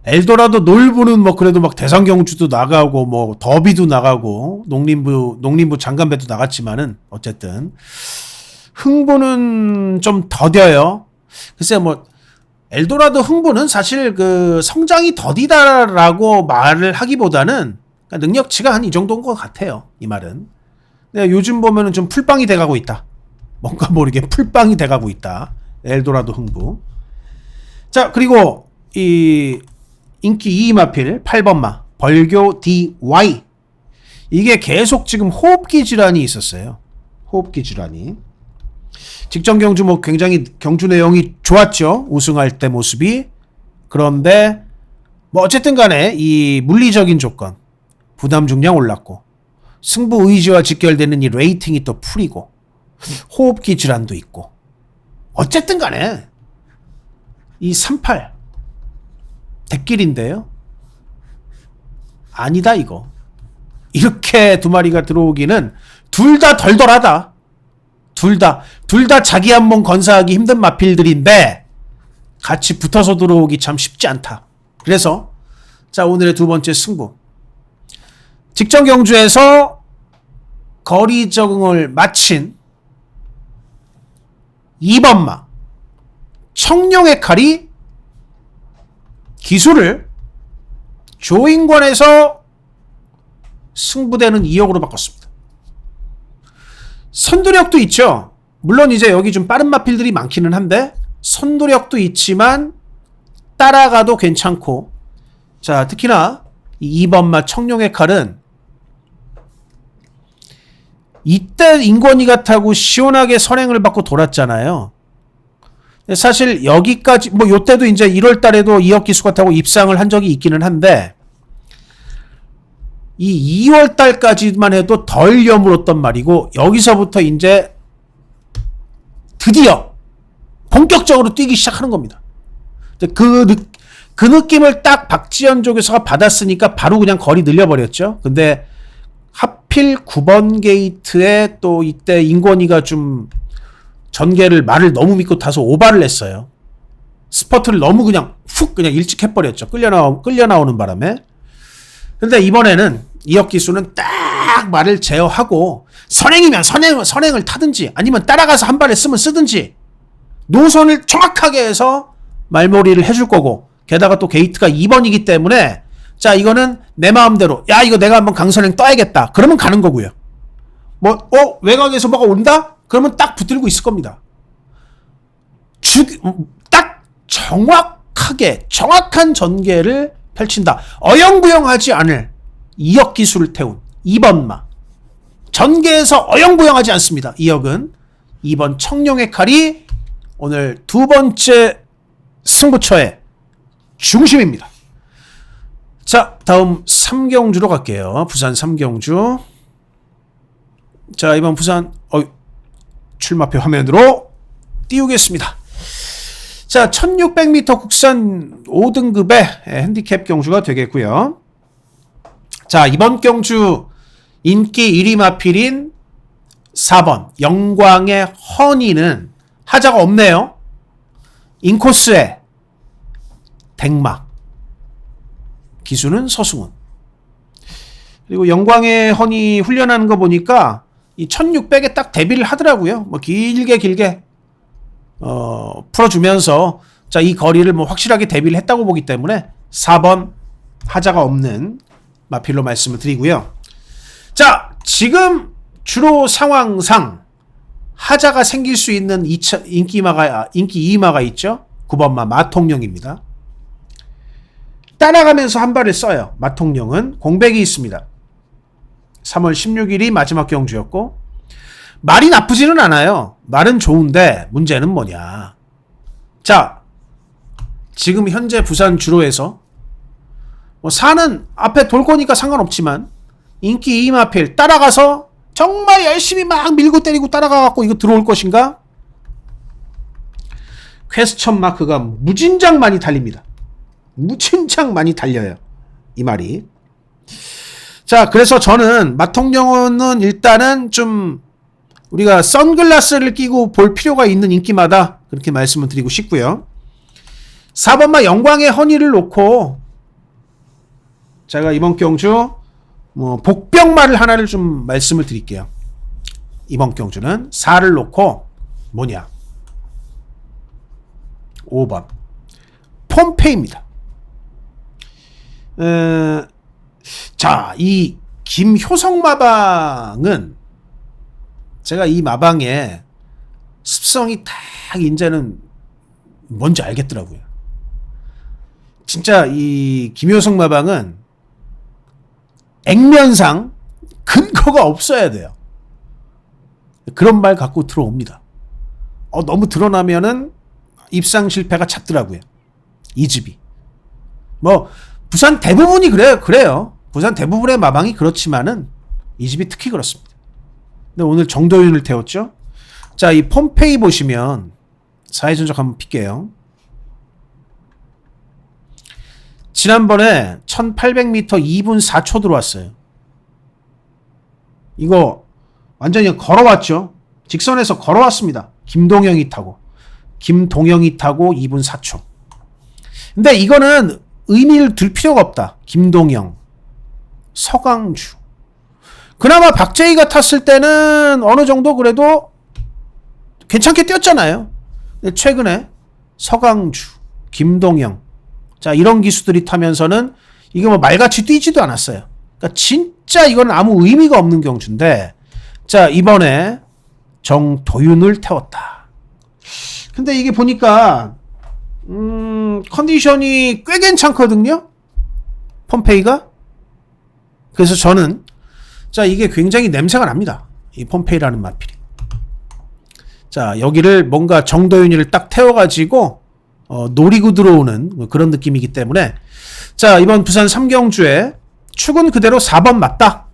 Speaker 1: 엘도라도 놀부는 뭐 그래도 막 대상경주도 나가고 뭐 더비도 나가고 농림부 장관배도 나갔지만은 어쨌든 흥부는 좀 더뎌요. 글쎄 뭐 엘도라도 흥부는 사실 그 성장이 더디다라고 말을 하기보다는 능력치가 한 이 정도인 것 같아요. 이 말은. 근데 요즘 보면은 좀 풀빵이 돼가고 있다. 뭔가 모르게 풀빵이 돼가고 있다. 엘도라도 흥부. 자, 그리고 이 인기 2위 마필 8번마 벌교 DY. 이게 계속 지금 호흡기 질환이 있었어요. 호흡기 질환이. 직전 경주 뭐 굉장히 경주 내용이 좋았죠. 우승할 때 모습이. 그런데 뭐 어쨌든 간에 이 물리적인 조건, 부담 중량 올랐고 승부 의지와 직결되는 이 레이팅이 또 풀이고 호흡기 질환도 있고 어쨌든 간에 이 38 대길인데요. 아니다 이거. 이렇게 두 마리가 들어오기는 둘 다 덜덜하다. 둘 다 자기 한 몸 건사하기 힘든 마필들인데 같이 붙어서 들어오기 참 쉽지 않다. 그래서 자, 오늘의 두 번째 승부. 직전 경주에서 거리 적응을 마친 2번마 청룡의 칼이 기수를 조인권에서 승부되는 2역으로 바꿨습니다. 선두력도 있죠. 물론 이제 여기 좀 빠른 마필들이 많기는 한데 선두력도 있지만 따라가도 괜찮고, 자, 특히나 이 2번마 청룡의 칼은 이때 인권이가 타고 시원하게 선행을 받고 돌았잖아요. 사실 여기까지 뭐 요때도 이제 1월 달에도 이혁 기수가 타고 입상을 한 적이 있기는 한데 이 2월 달까지만 해도 덜 여물었던 말이고 여기서부터 이제 드디어 본격적으로 뛰기 시작하는 겁니다. 그 느낌을 딱 박지현 쪽에서 받았으니까 바로 그냥 거리 늘려버렸죠. 근데 하필 9번 게이트에 또 이때 인권이가 좀 전개를 말을 너무 믿고 타서 오바를 했어요. 스퍼트를 너무 그냥 훅 그냥 일찍 해버렸죠. 끌려 나오는 바람에. 근데 이번에는 이혁 기수는 딱 말을 제어하고 선행이면 선행을 타든지 아니면 따라가서 한 발에 쓰든지 노선을 정확하게 해서 말몰이를 해줄 거고, 게다가 또 게이트가 2번이기 때문에 자, 이거는 내 마음대로 야, 이거 내가 한번 강선행 떠야겠다. 그러면 가는 거고요. 뭐 외곽에서 뭐가 온다? 그러면 딱 붙들고 있을 겁니다. 딱 정확한 전개를 펼친다. 어영부영하지 않을 이혁 기수를 태운 2번마. 전개에서 어영부영하지 않습니다. 이혁은 2번 청룡의 칼이 오늘 두 번째 승부처의 중심입니다. 자, 다음 3경주로 갈게요. 부산 3경주. 자, 이번 부산 출마표 화면으로 띄우겠습니다. 자, 1600m 국산 5등급의 핸디캡 경주가 되겠고요. 자, 이번 경주 인기 1위 마필인 4번 영광의 허니는 하자가 없네요. 인코스의 댕마, 기수는 서승훈. 그리고 영광의 허니 훈련하는 거 보니까 이 1600에 딱 데뷔를 하더라고요. 뭐 길게 풀어주면서 자, 이 거리를 뭐 확실하게 대비를 했다고 보기 때문에 4번 하자가 없는 마필로 말씀을 드리고요. 자, 지금 주로 상황상 하자가 생길 수 있는 인기 2마가 있죠. 9번마 마통령입니다. 따라가면서 한 발을 써요. 마통령은 공백이 있습니다. 3월 16일이 마지막 경주였고 말이 나쁘지는 않아요. 말은 좋은데 문제는 뭐냐. 자, 지금 현재 부산 주로에서 뭐 사는 앞에 돌 거니까 상관없지만 인기 2마필 따라가서 정말 열심히 막 밀고 때리고 따라가갖고 이거 들어올 것인가? 퀘스천 마크가 무진장 많이 달립니다. 무진장 많이 달려요. 이 말이. 자, 그래서 저는 마통령은 일단은 좀 우리가 선글라스를 끼고 볼 필요가 있는 인기마다 그렇게 말씀을 드리고 싶고요. 4번마 영광의 허니를 놓고 제가 이번 경주 뭐 복병마를 하나를 좀 말씀을 드릴게요. 이번 경주는 4를 놓고 뭐냐? 5번 폼페이입니다. 자, 이 김효성 마방은 제가 이 마방의 습성이 딱 이제는 뭔지 알겠더라고요. 진짜 이 김효성 마방은 액면상 근거가 없어야 돼요. 그런 말 갖고 들어옵니다. 너무 드러나면은 입상 실패가 잦더라고요. 이 집이. 뭐 부산 대부분이 그래요. 부산 대부분의 마방이 그렇지만은 이 집이 특히 그렇습니다. 근데 오늘 정도윤을 태웠죠. 자, 이 폼페이 보시면 사회전적 한번 필게요. 지난번에 1800m 2분 4초 들어왔어요. 이거 완전히 걸어왔죠. 직선에서 걸어왔습니다. 김동영이 타고 2분 4초. 근데 이거는 의미를 둘 필요가 없다. 김동영, 서강주. 그나마 박재희가 탔을 때는 어느 정도 그래도 괜찮게 뛰었잖아요. 근데 최근에 서강주, 김동영, 자, 이런 기수들이 타면서는 이게 뭐 말같이 뛰지도 않았어요. 그러니까 진짜 이건 아무 의미가 없는 경주인데, 자, 이번에 정도윤을 태웠다. 근데 이게 보니까 컨디션이 꽤 괜찮거든요. 폼페이가. 그래서 저는 자, 이게 굉장히 냄새가 납니다. 이 폼페이라는 마필이. 자, 여기를 뭔가 정도윤이를 딱 태워가지고 노리고 들어오는 그런 느낌이기 때문에 자, 이번 부산 3경주에 축은 그대로 4번 맞다.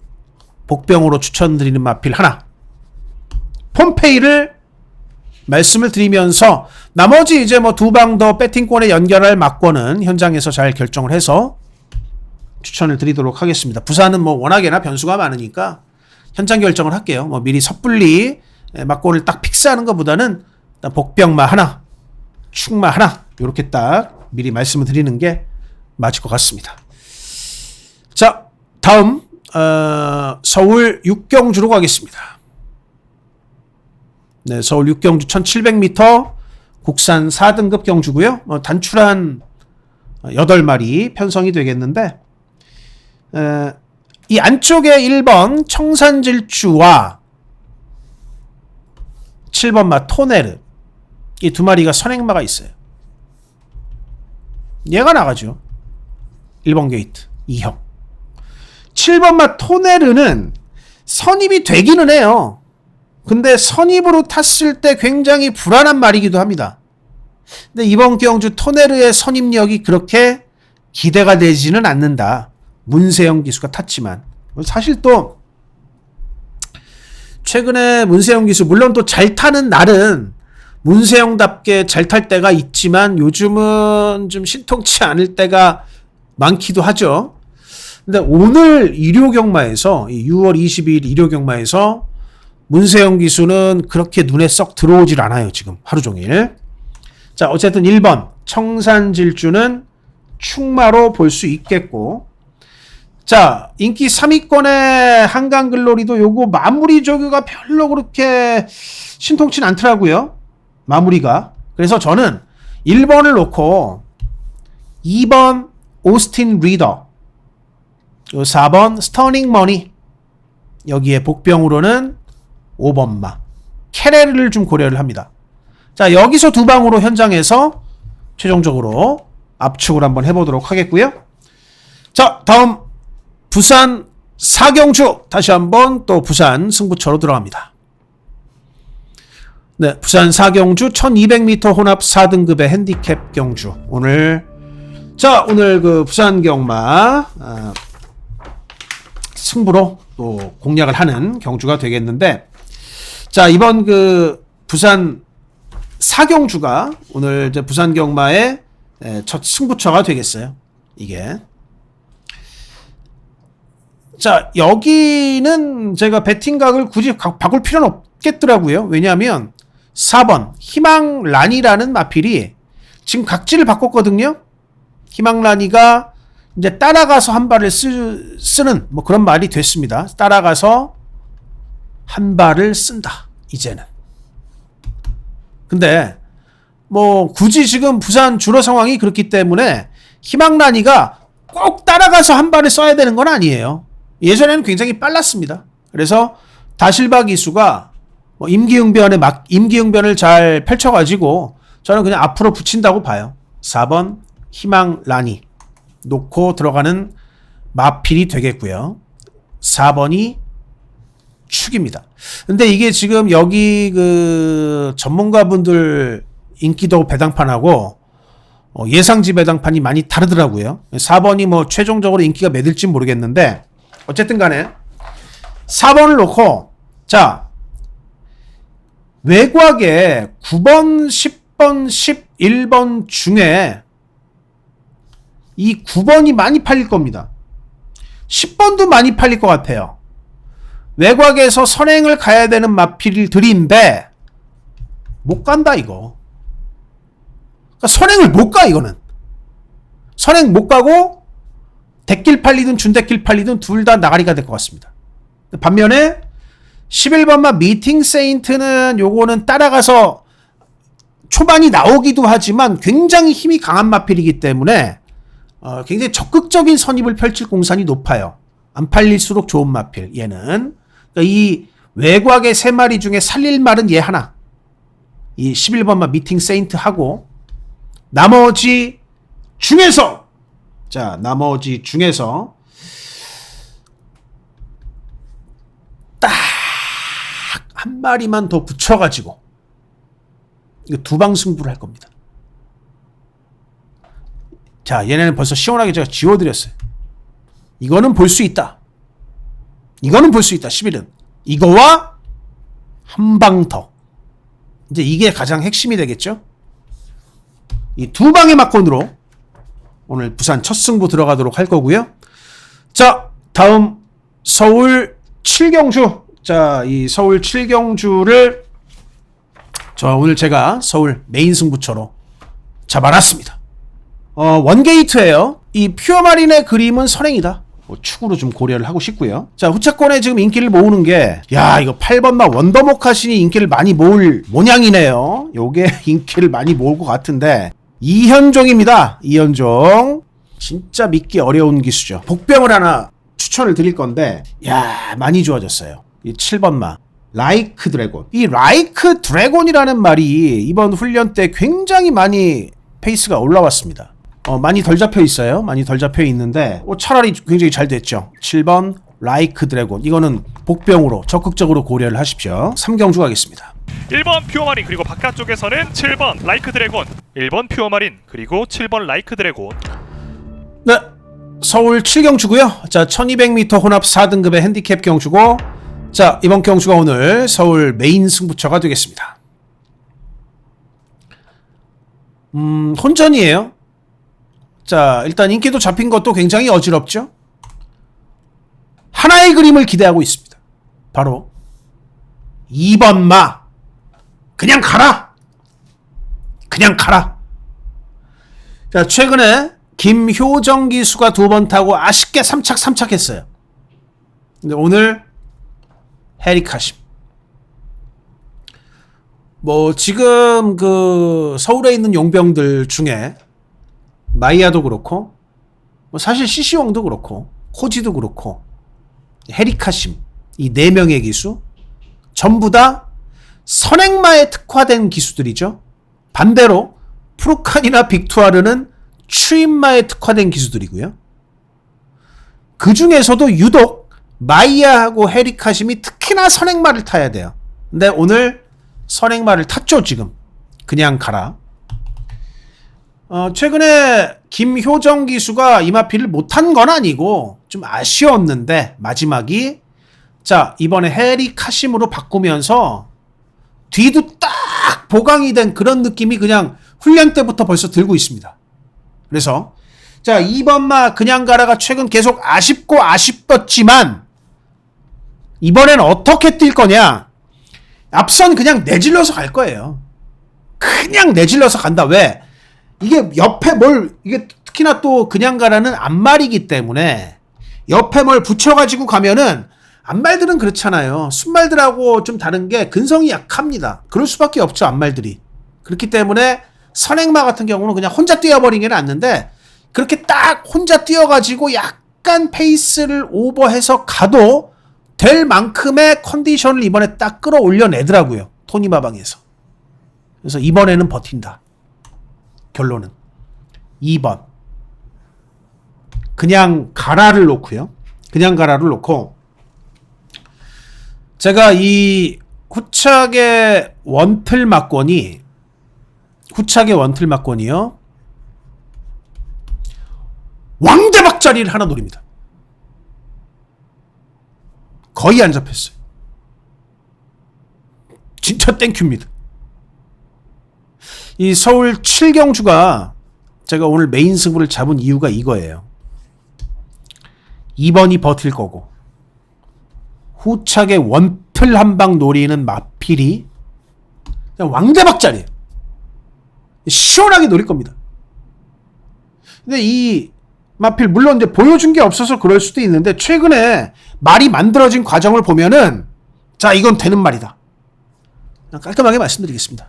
Speaker 1: 복병으로 추천드리는 마필 하나. 폼페이를 말씀을 드리면서 나머지 이제 뭐 두 방 더 배팅권에 연결할 막권은 현장에서 잘 결정을 해서 추천을 드리도록 하겠습니다. 부산은 뭐 워낙에나 변수가 많으니까 현장 결정을 할게요. 뭐 미리 섣불리 막권을 딱 픽스하는 것보다는 일단 복병마 하나, 축마 하나 이렇게 딱 미리 말씀을 드리는 게 맞을 것 같습니다. 자, 다음 서울 6경주로 가겠습니다. 네, 서울 6경주 1700m 국산 4등급 경주고요. 단출한 8마리 편성이 되겠는데 이 안쪽에 1번 청산질주와 7번마 토네르 이 두 마리가 선행마가 있어요. 얘가 나가죠. 1번 게이트 2형. 7번마 토네르는 선입이 되기는 해요. 근데 선입으로 탔을 때 굉장히 불안한 말이기도 합니다. 근데 이번 경주 토네르의 선입력이 그렇게 기대가 되지는 않는다. 문세영 기수가 탔지만 사실 또 최근에 문세영 기수 물론 또 잘 타는 날은 문세영답게 잘 탈 때가 있지만 요즘은 좀 신통치 않을 때가 많기도 하죠. 근데 오늘 일요경마에서 6월 22일 일요경마에서 문세영 기수는 그렇게 눈에 썩 들어오질 않아요. 지금 하루 종일. 자, 어쨌든 1번 청산질주는 축마로 볼 수 있겠고, 자, 인기 3위권의 한강글로리도 요거 마무리 조교가 별로 그렇게 신통치 않더라고요. 마무리가. 그래서 저는 1번을 놓고 2번 오스틴 리더, 4번 스터닝 머니, 여기에 복병으로는 5번마 캐렐을 좀 고려를 합니다. 자, 여기서 두 방으로 현장에서 최종적으로 압축을 한번 해보도록 하겠고요. 자, 다음 부산 사경주, 다시 한번 또 부산 승부처로 들어갑니다. 네, 부산 사경주 1200m 혼합 4등급의 핸디캡 경주. 오늘 그 부산 경마 승부로 또 공략을 하는 경주가 되겠는데, 자, 이번 그 부산 사경주가 오늘 이제 부산 경마의 첫 승부처가 되겠어요. 이게. 자, 여기는 제가 배팅각을 굳이 바꿀 필요는 없겠더라고요. 왜냐하면 4번 희망란이라는 마필이 지금 각지를 바꿨거든요. 희망란이가 이제 따라가서 한 발을 쓰는 뭐 그런 말이 됐습니다. 따라가서 한 발을 쓴다, 이제는. 근데 뭐 굳이 지금 부산 주로 상황이 그렇기 때문에 희망란이가 꼭 따라가서 한 발을 써야 되는 건 아니에요. 예전에는 굉장히 빨랐습니다. 그래서 다실바 기수가 뭐 임기응변을 잘 펼쳐가지고 저는 그냥 앞으로 붙인다고 봐요. 4번 희망란이 놓고 들어가는 마필이 되겠고요. 4번이 축입니다. 근데 이게 지금 여기 그 전문가분들 인기도 배당판하고 예상지 배당판이 많이 다르더라고요. 4번이 뭐 최종적으로 인기가 몇 일지 모르겠는데, 어쨌든 간에 4번을 놓고, 자, 외곽에 9번, 10번, 11번 중에 이 9번이 많이 팔릴 겁니다. 10번도 많이 팔릴 것 같아요. 외곽에서 선행을 가야 되는 마필들인데 못 간다, 이거. 그러니까 선행을 못 가, 이거는. 선행 못 가고 대길 팔리든 준대길 팔리든 둘 다 나가리가 될 것 같습니다. 반면에 11번마 미팅 세인트는 요거는 따라가서 초반이 나오기도 하지만 굉장히 힘이 강한 마필이기 때문에 굉장히 적극적인 선입을 펼칠 공산이 높아요. 안 팔릴수록 좋은 마필, 얘는. 그러니까 이 외곽의 3마리 중에 살릴 말은 얘 하나. 이 11번마 미팅 세인트 하고, 나머지 중에서 딱 한 마리만 더 붙여가지고 이거 두방 승부를 할 겁니다. 자, 얘네는 벌써 시원하게 제가 지워드렸어요. 이거는 볼 수 있다. 11은. 이거와 한 방 더. 이제 이게 가장 핵심이 되겠죠? 이 두 방의 막건으로 오늘 부산 첫 승부 들어가도록 할 거고요. 자, 다음 서울 7경주. 자, 이 서울 7경주를 오늘 제가 서울 메인 승부처로 잡아놨습니다. 원게이트예요. 이 퓨어마린의 그림은 선행이다. 뭐 축으로 좀 고려를 하고 싶고요. 자, 후차권에 지금 인기를 모으는 게, 야, 이거 8번마 원더모카신이 인기를 많이 모을 모양이네요. 요게 인기를 많이 모을 것 같은데, 이현종입니다. 이현종. 진짜 믿기 어려운 기수죠. 복병을 하나 추천을 드릴 건데, 야, 많이 좋아졌어요. 이 7번마 라이크 드래곤. 이 라이크 드래곤이라는 말이 이번 훈련 때 굉장히 많이 페이스가 올라왔습니다. 많이 덜 잡혀 있어요. 많이 덜 잡혀 있는데 차라리 굉장히 잘 됐죠. 7번 라이크 드래곤. 이거는 복병으로 적극적으로 고려를 하십시오. 3경주 가겠습니다.
Speaker 3: 1번 퓨어마린, 그리고 바깥쪽에서는 7번 라이크 드래곤, 1번 퓨어마린, 그리고 7번 라이크 드래곤.
Speaker 1: 네, 서울 7경주고요. 자, 1200m 혼합 4등급의 핸디캡 경주고, 자, 이번 경주가 오늘 서울 메인 승부처가 되겠습니다. 혼전이에요. 자, 일단 인기도 잡힌 것도 굉장히 어지럽죠. 하나의 그림을 기대하고 있습니다. 바로 2번 마. 그냥 가라. 그냥 가라. 자, 최근에 김효정 기수가 2번 타고 아쉽게 3착 했어요. 근데 오늘 해리카심. 뭐 지금 그 서울에 있는 용병들 중에 마이야도 그렇고 뭐 사실 시시옹도 그렇고 코지도 그렇고 헤리카심 이 4명의 기수 전부 다 선행마에 특화된 기수들이죠. 반대로 프루칸이나 빅투아르는 추임마에 특화된 기수들이고요. 그 중에서도 유독 마이야하고 헤리카심이 특히나 선행마를 타야 돼요. 근데 오늘 선행마를 탔죠. 지금 그냥 가라. 최근에 김효정 기수가 이 마필을 못한 건 아니고 좀 아쉬웠는데 마지막이 자 이번에 헤리카심으로 바꾸면서 뒤도 딱 보강이 된 그런 느낌이 그냥 훈련 때부터 벌써 들고 있습니다. 그래서 자 2번마 그냥 가라가 최근 계속 아쉽고 아쉽었지만 이번엔 어떻게 뛸 거냐. 앞선 그냥 내질러서 갈 거예요. 그냥 내질러서 간다. 왜? 이게 옆에 뭘 이게 특히나 또 그냥 가라는 앞말이기 때문에 옆에 뭘 붙여가지고 가면은 앞말들은 그렇잖아요. 순말들하고 좀 다른 게 근성이 약합니다. 그럴 수밖에 없죠. 앞말들이. 그렇기 때문에 선행마 같은 경우는 그냥 혼자 뛰어버리는 게 낫는데 그렇게 딱 혼자 뛰어가지고 약간 페이스를 오버해서 가도 될 만큼의 컨디션을 이번에 딱 끌어올려내더라고요. 토니마방에서. 그래서 이번에는 버틴다. 결론은 2번 그냥 가라를 놓고요. 그냥 가라를 놓고 제가 이 후착의 원틀 막권이요. 왕대박자리를 하나 노립니다. 거의 안 잡혔어요. 진짜 땡큐입니다. 이 서울 7경주가 제가 오늘 메인 승부를 잡은 이유가 이거예요. 2번이 버틸 거고 후착의 원틀 한방 노리는 마필이 그냥 왕대박자리예요. 시원하게 노릴 겁니다. 근데 이 마필 물론 이제 보여준 게 없어서 그럴 수도 있는데 최근에 말이 만들어진 과정을 보면은 자 이건 되는 말이다. 그냥 깔끔하게 말씀드리겠습니다.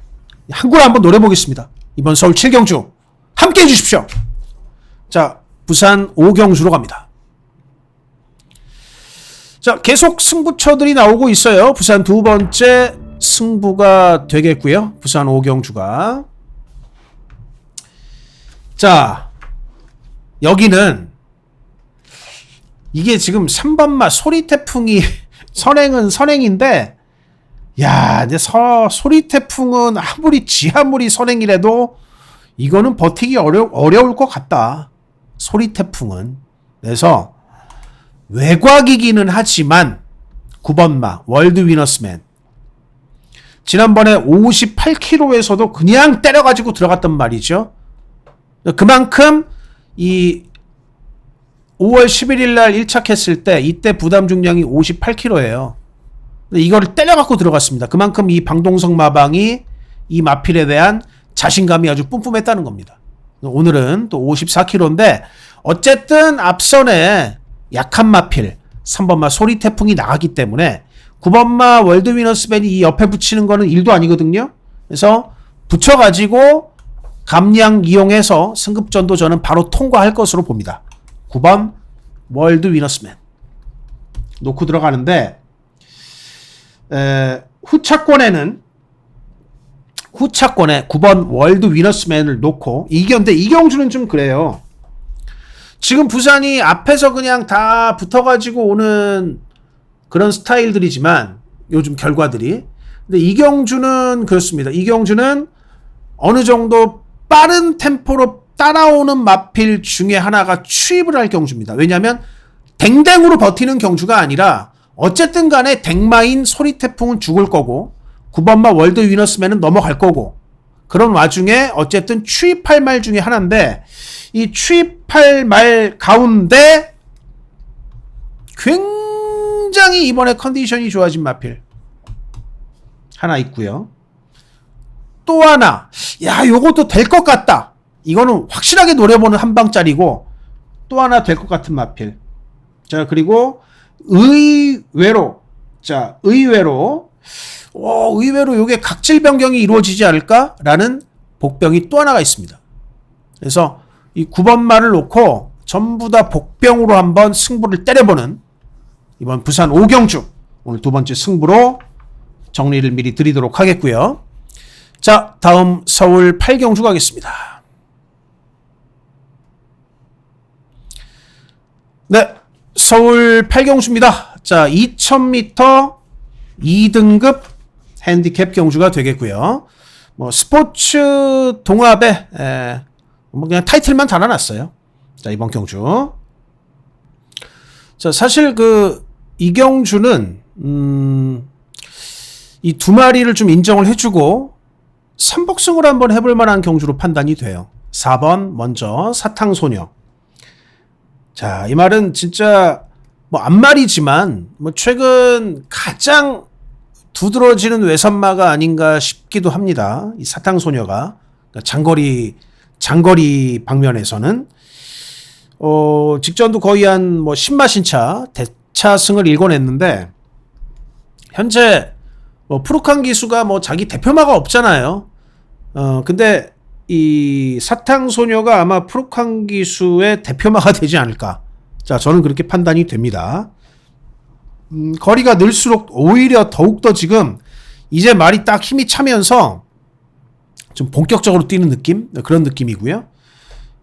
Speaker 1: 한글 한번 노려보겠습니다. 이번 서울 7경주 함께 해주십시오. 자 부산 5경주로 갑니다. 자 계속 승부처들이 나오고 있어요. 부산 두 번째 승부가 되겠고요. 부산 5경주가 자 여기는 이게 지금 3번마 소리태풍이 선행은 선행인데 야 이제 소리태풍은 아무리 선행이라도 이거는 버티기 어려울 것 같다. 소리태풍은. 그래서 외곽이기는 하지만 9번마 월드위너스맨 지난번에 58km에서도 그냥 때려가지고 들어갔단 말이죠. 그만큼 이 5월 11일 날 1착했을 때 이때 부담 중량이 58kg예요. 이거를 때려갖고 들어갔습니다. 그만큼 이 방동석 마방이 이 마필에 대한 자신감이 아주 뿜뿜했다는 겁니다. 오늘은 또 54kg인데 어쨌든 앞선에 약한 마필 3번마 소리태풍이 나가기 때문에 9번마 월드위너스맨이 이 옆에 붙이는 거는 일도 아니거든요. 그래서 붙여가지고 감량 이용해서 승급전도 저는 바로 통과할 것으로 봅니다. 9번 월드위너스맨 놓고 들어가는데 후차권에 9번 월드위너스맨을 놓고 이겼는데 이경주는 좀 그래요. 지금 부산이 앞에서 그냥 다 붙어가지고 오는 그런 스타일들이지만 요즘 결과들이 근데 이경주는 그렇습니다. 이경주는 어느 정도 빠른 템포로 따라오는 마필 중에 하나가 추입을 할 경주입니다. 왜냐하면 댕댕으로 버티는 경주가 아니라 어쨌든 간에 댕마인 소리태풍은 죽을 거고 9번마 월드위너스맨은 넘어갈 거고 그런 와중에 어쨌든 추입할 말 중에 하나인데 이 추입할 말 가운데 굉장히 이번에 컨디션이 좋아진 마필 하나 있고요. 또 하나 야 요것도 될 것 같다. 이거는 확실하게 노려보는 한방짜리고 또 하나 될 것 같은 마필. 자 그리고 의외로 의외로 이게 각질 변경이 이루어지지 않을까라는 복병이 또 하나가 있습니다. 그래서 이 9번 말을 놓고 전부 다 복병으로 한번 승부를 때려보는 이번 부산 오경주 오늘 두 번째 승부로 정리를 미리 드리도록 하겠고요. 자, 다음 서울 8경주 가겠습니다. 네, 서울 8경주입니다. 자, 2000m 2등급 핸디캡 경주가 되겠고요. 뭐 스포츠 동합에 뭐 그냥 타이틀만 달아놨어요. 자, 이번 경주. 자, 사실 이 경주는 이 두 마리를 좀 인정을 해주고 3복승을 한번 해볼 만한 경주로 판단이 돼요. 4번 먼저 사탕소녀. 자, 이 말은 진짜 뭐 앞말이지만 뭐 최근 가장 두드러지는 외선마가 아닌가 싶기도 합니다. 이 사탕소녀가 장거리 방면에서는 직전도 거의 한 뭐 신마신차 대차승을 일궈냈는데 현재 뭐 푸르칸 기수가 뭐 자기 대표마가 없잖아요. 근데 이 사탕소녀가 아마 푸르칸 기수의 대표마가 되지 않을까. 자, 저는 그렇게 판단이 됩니다. 거리가 늘수록 오히려 더욱더 지금 이제 말이 딱 힘이 차면서 좀 본격적으로 뛰는 느낌? 그런 느낌이고요.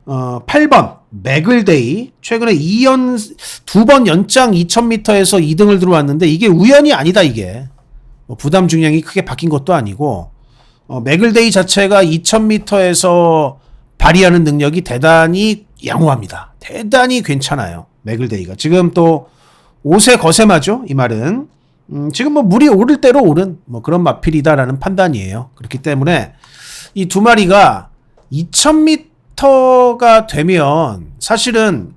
Speaker 1: 8번 맥을데이 최근에 2번 연장 2000m에서 2등을 들어왔는데 이게 우연이 아니다. 이게 부담 중량이 크게 바뀐 것도 아니고 맥을데이 자체가 2000m에서 발휘하는 능력이 대단히 양호합니다. 대단히 괜찮아요. 맥을데이가 지금 또 5세 거세마죠. 이 말은 지금 뭐 물이 오를 대로 오른 뭐 그런 마필이다라는 판단이에요. 그렇기 때문에 이 두 마리가 2000m가 되면 사실은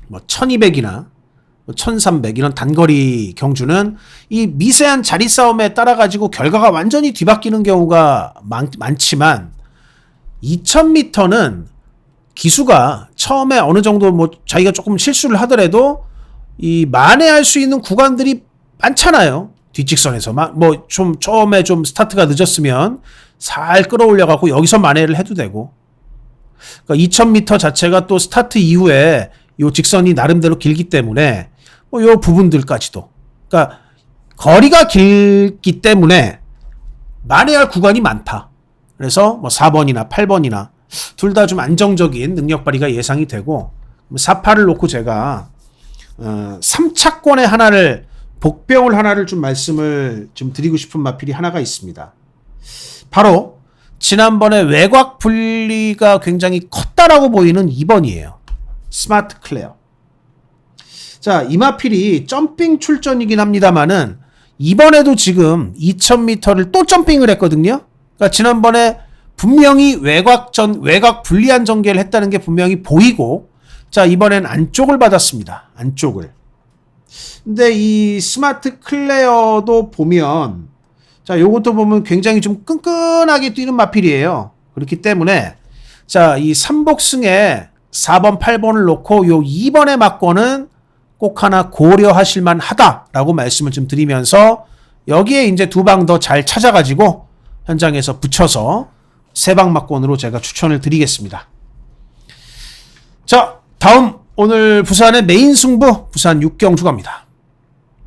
Speaker 1: 뭐 1200이나 1300 이런 단거리 경주는 이 미세한 자리 싸움에 따라 가지고 결과가 완전히 뒤바뀌는 경우가 많지만 2000m는 기수가 처음에 어느 정도 뭐 자기가 조금 실수를 하더라도 이 만회할 수 있는 구간들이 많잖아요. 뒷직선에서 뭐 좀 처음에 좀 스타트가 늦었으면 살 끌어올려 갖고 여기서 만회를 해도 되고. 그러니까 2000m 자체가 또 스타트 이후에 요 직선이 나름대로 길기 때문에 뭐 요 부분들까지도. 그러니까 거리가 길기 때문에 만회할 구간이 많다. 그래서 뭐 4번이나 8번이나 둘 다 좀 안정적인 능력 발휘가 예상이 되고 4파를 놓고 제가 3차권에 하나를 복병을 하나를 좀 말씀을 좀 드리고 싶은 마필이 하나가 있습니다. 바로 지난번에 외곽 분리가 굉장히 컸다라고 보이는 2번이에요. 스마트 클레어. 자, 이 마필이 점핑 출전이긴 합니다만은 이번에도 지금 2000m를 또 점핑을 했거든요. 그러니까 지난번에 분명히 외곽 불리한 전개를 했다는 게 분명히 보이고, 자, 이번엔 안쪽을 받았습니다. 안쪽을. 근데 이 스마트 클레어도 보면, 자, 요것도 보면 굉장히 좀 끈끈하게 뛰는 마필이에요. 그렇기 때문에, 자, 이 3복승에 4번, 8번을 놓고 요 2번의 막권은 꼭 하나 고려하실만 하다라고 말씀을 좀 드리면서, 여기에 이제 두 방 더 잘 찾아가지고 현장에서 붙여서 세 방 막권으로 제가 추천을 드리겠습니다. 자, 다음 오늘 부산의 메인 승부 부산 6경주 갑니다.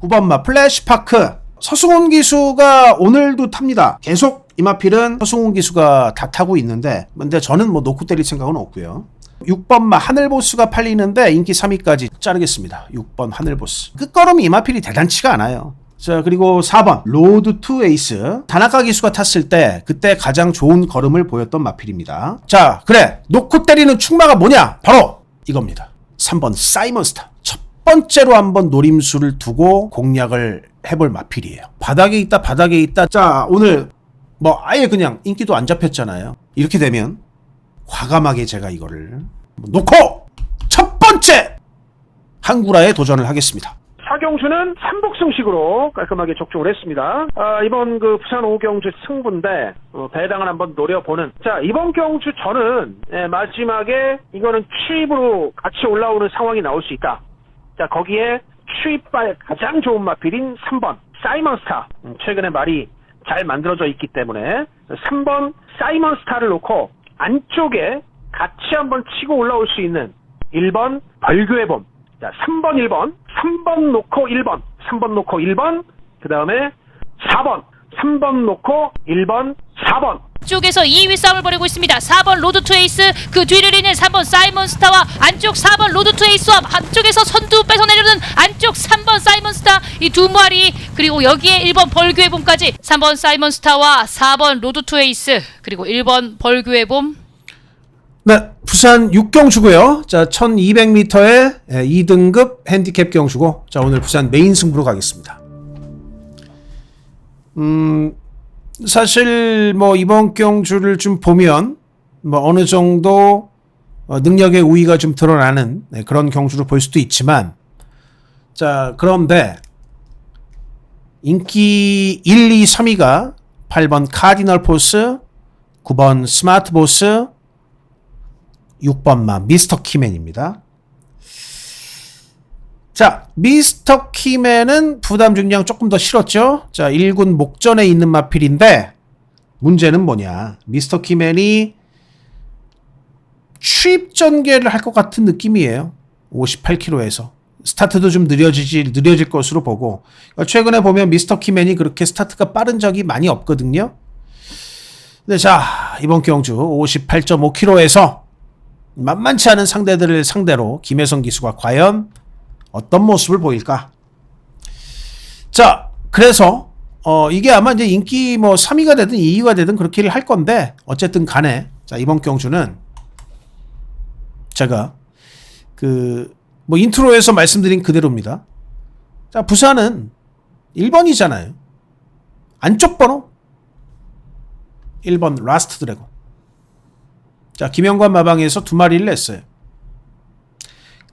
Speaker 1: 9번마 플래시파크 서승훈 기수가 오늘도 탑니다. 계속 이마필은 서승훈 기수가 다 타고 있는데 근데 저는 뭐 놓고 때릴 생각은 없고요. 6번마 하늘보스가 팔리는데 인기 3위까지 자르겠습니다. 6번 하늘보스. 끝걸음이 이마필이 대단치가 않아요. 자, 그리고 4번 로드 투 에이스 다나카 기수가 탔을 때 그때 가장 좋은 걸음을 보였던 마필입니다. 자, 그래 놓고 때리는 충마가 뭐냐? 바로 이겁니다. 3번 사이먼스타. 첫 번째로 한번 노림수를 두고 공략을 해볼 마필이에요. 바닥에 있다. 자, 오늘 뭐 아예 그냥 인기도 안 잡혔잖아요. 이렇게 되면 과감하게 제가 이거를 놓고 첫 번째 한구라에 도전을 하겠습니다.
Speaker 4: 4경주는 3복승식으로 깔끔하게 적중을 했습니다. 이번 그 부산 5경주 승부인데 배당을 한번 노려보는. 자, 이번 경주 저는 마지막에 이거는 추입으로 같이 올라오는 상황이 나올 수 있다. 자, 거기에 추입발 가장 좋은 마필인 3번 사이먼스타, 최근에 말이 잘 만들어져 있기 때문에 3번 사이먼스타를 놓고 안쪽에 같이 한번 치고 올라올 수 있는 1번 벌교해봄. 자, 3번 1번, 3번 놓고 1번, 3번 놓고 1번, 그 다음에 4번, 3번 놓고 1번, 4번.
Speaker 5: 쪽에서 2위 싸움을 벌이고 있습니다. 4번 로드 투 에이스, 그 뒤를 잇는 3번 사이먼 스타와 안쪽 4번 로드 투 에이스와 한쪽에서 선두 뺏어내려는 안쪽 3번 사이먼 스타, 이 두 마리, 그리고 여기에 1번 벌교의 봄까지 3번 사이먼 스타와 4번 로드 투 에이스 그리고 1번 벌교의 봄.
Speaker 1: 네, 부산 6경주고요. 자, 1200m의 2등급 핸디캡 경주고, 자, 오늘 부산 메인 승부로 가겠습니다. 사실 뭐 이번 경주를 좀 보면 뭐 어느 정도 능력의 우위가 좀 드러나는 그런 경주로 볼 수도 있지만, 자, 그런데 인기 1, 2, 3위가 8번 카디널 포스, 9번 스마트 보스, 6번 마 미스터 키맨입니다. 자, 미스터 키맨은 부담 중량 조금 더 실었죠. 자, 1군 목전에 있는 마필인데 문제는 뭐냐, 미스터 키맨이 추입 전개를 할 것 같은 느낌이에요. 58km에서 스타트도 좀 느려질 것으로 보고, 최근에 보면 미스터 키맨이 그렇게 스타트가 빠른 적이 많이 없거든요. 근데 자, 이번 경주 58.5km에서 만만치 않은 상대들을 상대로 김혜성 기수가 과연 어떤 모습을 보일까? 자, 그래서 이게 아마 이제 인기 뭐 3위가 되든 2위가 되든 그렇게 할 건데, 어쨌든 간에 자, 이번 경주는 제가 뭐 인트로에서 말씀드린 그대로입니다. 자, 부산은 1번이잖아요. 안쪽 번호 1번 라스트 드래곤. 자, 김영관 마방에서 2마리를 냈어요.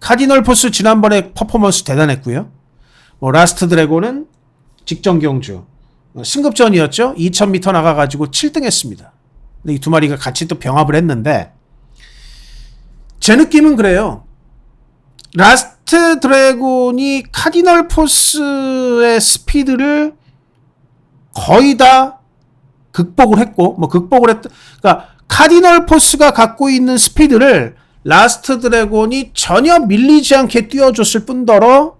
Speaker 1: 카디널 포스 지난번에 퍼포먼스 대단했고요. 뭐 라스트 드래곤은 직전 경주 승급전이었죠. 2000m 나가가지고 7등 했습니다. 근데 이 2마리가 같이 또 병합을 했는데, 제 느낌은 그래요. 라스트 드래곤이 카디널 포스의 스피드를 거의 다 극복을 했고, 그러니까 카디널 포스가 갖고 있는 스피드를 라스트 드래곤이 전혀 밀리지 않게 띄워줬을 뿐더러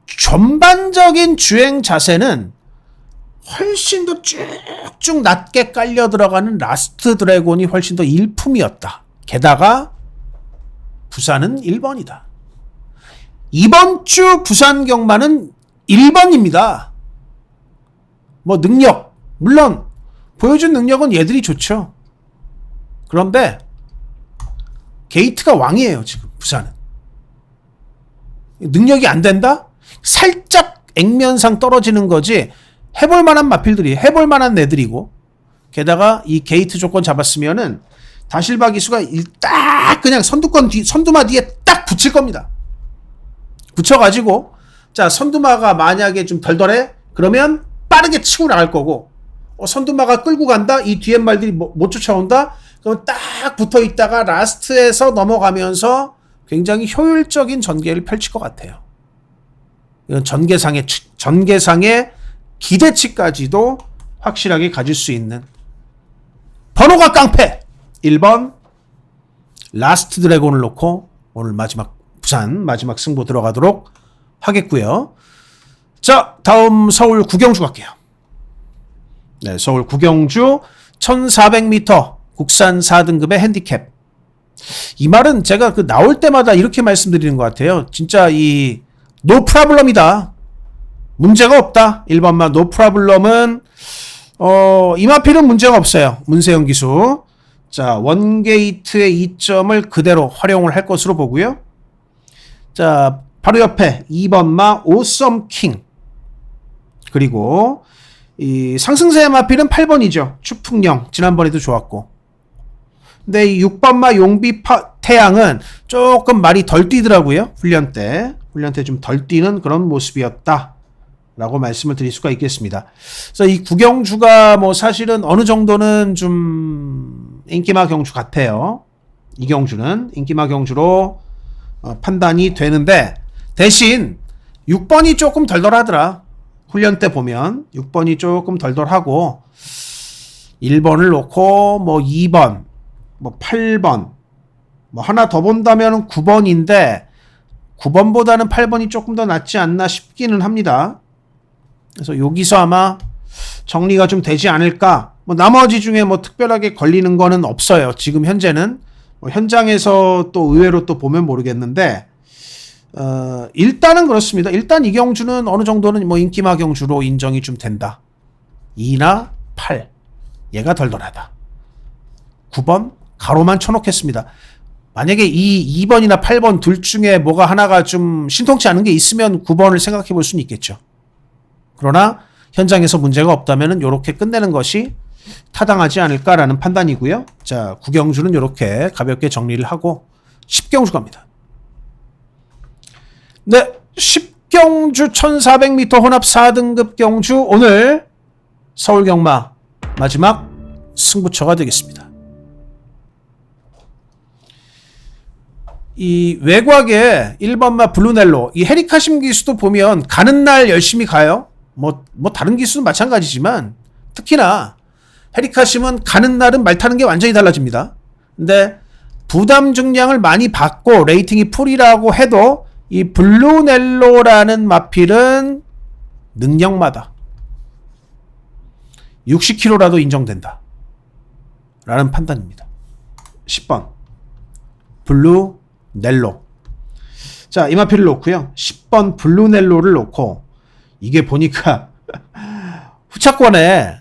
Speaker 1: 전반적인 주행 자세는 훨씬 더 쭉쭉 낮게 깔려 들어가는 라스트 드래곤이 훨씬 더 일품이었다. 게다가 부산은 1번이다. 이번 주 부산 경마는 1번입니다. 뭐 능력, 물론 보여준 능력은 얘들이 좋죠. 그런데 게이트가 왕이에요. 지금 부산은. 능력이 안 된다? 살짝 액면상 떨어지는 거지, 해볼 만한 마필들이, 해볼 만한 애들이고, 게다가 이 게이트 조건 잡았으면은 다실바 기수가 딱 그냥 선두마 뒤에 딱 붙일 겁니다. 붙여가지고, 자, 선두마가 만약에 좀 덜덜해? 그러면 빠르게 치고 나갈 거고, 선두마가 끌고 간다? 이 뒤에 말들이 못 쫓아온다? 그럼 딱 붙어 있다가 라스트에서 넘어가면서 굉장히 효율적인 전개를 펼칠 것 같아요. 이런 전개상의 기대치까지도 확실하게 가질 수 있는 번호가 깡패 1번 라스트 드래곤을 놓고 오늘 부산 마지막 승부 들어가도록 하겠고요. 자, 다음 서울 구경주 갈게요. 네, 서울 구경주 1400m 국산 4등급의 핸디캡. 이 말은 제가 나올 때마다 이렇게 말씀드리는 것 같아요. 진짜 노 프라블럼이다. 문제가 없다. 1번만 노 프라블럼은 이마필은 문제가 없어요. 문세영 기수. 자, 원게이트의 2점을 그대로 활용을 할 것으로 보고요. 자, 바로 옆에 2번마 오썸 킹. 그리고 이 상승세의 마필은 8번이죠. 추풍령. 지난번에도 좋았고. 근데 이 6번마 용비 태양은 조금 말이 덜 뛰더라고요. 훈련 때 좀 덜 뛰는 그런 모습이었다 라고 말씀을 드릴 수가 있겠습니다. 그래서 이 구경주가 뭐 사실은 어느 정도는 좀 인기마 경주 같아요. 이 경주는 인기마 경주로 판단이 되는데, 대신 6번이 조금 덜덜하더라. 훈련 때 보면 6번이 조금 덜덜하고 1번을 놓고 뭐 2번, 뭐 8번, 뭐 하나 더 본다면 9번인데 9번보다는 8번이 조금 더 낫지 않나 싶기는 합니다. 그래서 여기서 아마 정리가 좀 되지 않을까. 뭐 나머지 중에 뭐 특별하게 걸리는 거는 없어요. 지금 현재는 뭐 현장에서 또 의외로 또 보면 모르겠는데 일단은 그렇습니다. 일단 이 경주는 어느 정도는 뭐 인기마 경주로 인정이 좀 된다. 2나 8 얘가 덜덜하다. 9번 가로만 쳐놓겠습니다. 만약에 이 2번이나 8번 둘 중에 뭐가 하나가 좀 신통치 않은 게 있으면 9번을 생각해 볼 수는 있겠죠. 그러나 현장에서 문제가 없다면 이렇게 끝내는 것이 타당하지 않을까라는 판단이고요. 자, 9경주는 이렇게 가볍게 정리를 하고 10경주 갑니다. 네, 10경주 1400m 혼합 4등급 경주 오늘 서울경마 마지막 승부처가 되겠습니다. 이 외곽에 1번마 블루넬로 이 헤리카심 기수도 보면 가는 날 열심히 가요. 뭐 다른 기수는 마찬가지지만 특히나 헤리카심은 가는 날은 말 타는 게 완전히 달라집니다. 근데 부담 중량을 많이 받고 레이팅이 풀이라고 해도 이 블루넬로라는 마필은 능력마다 60kg라도 인정된다 라는 판단입니다. 10번 블루넬로. 자, 이 마필을 놓고요. 10번 블루넬로를 놓고 이게 보니까 후차권에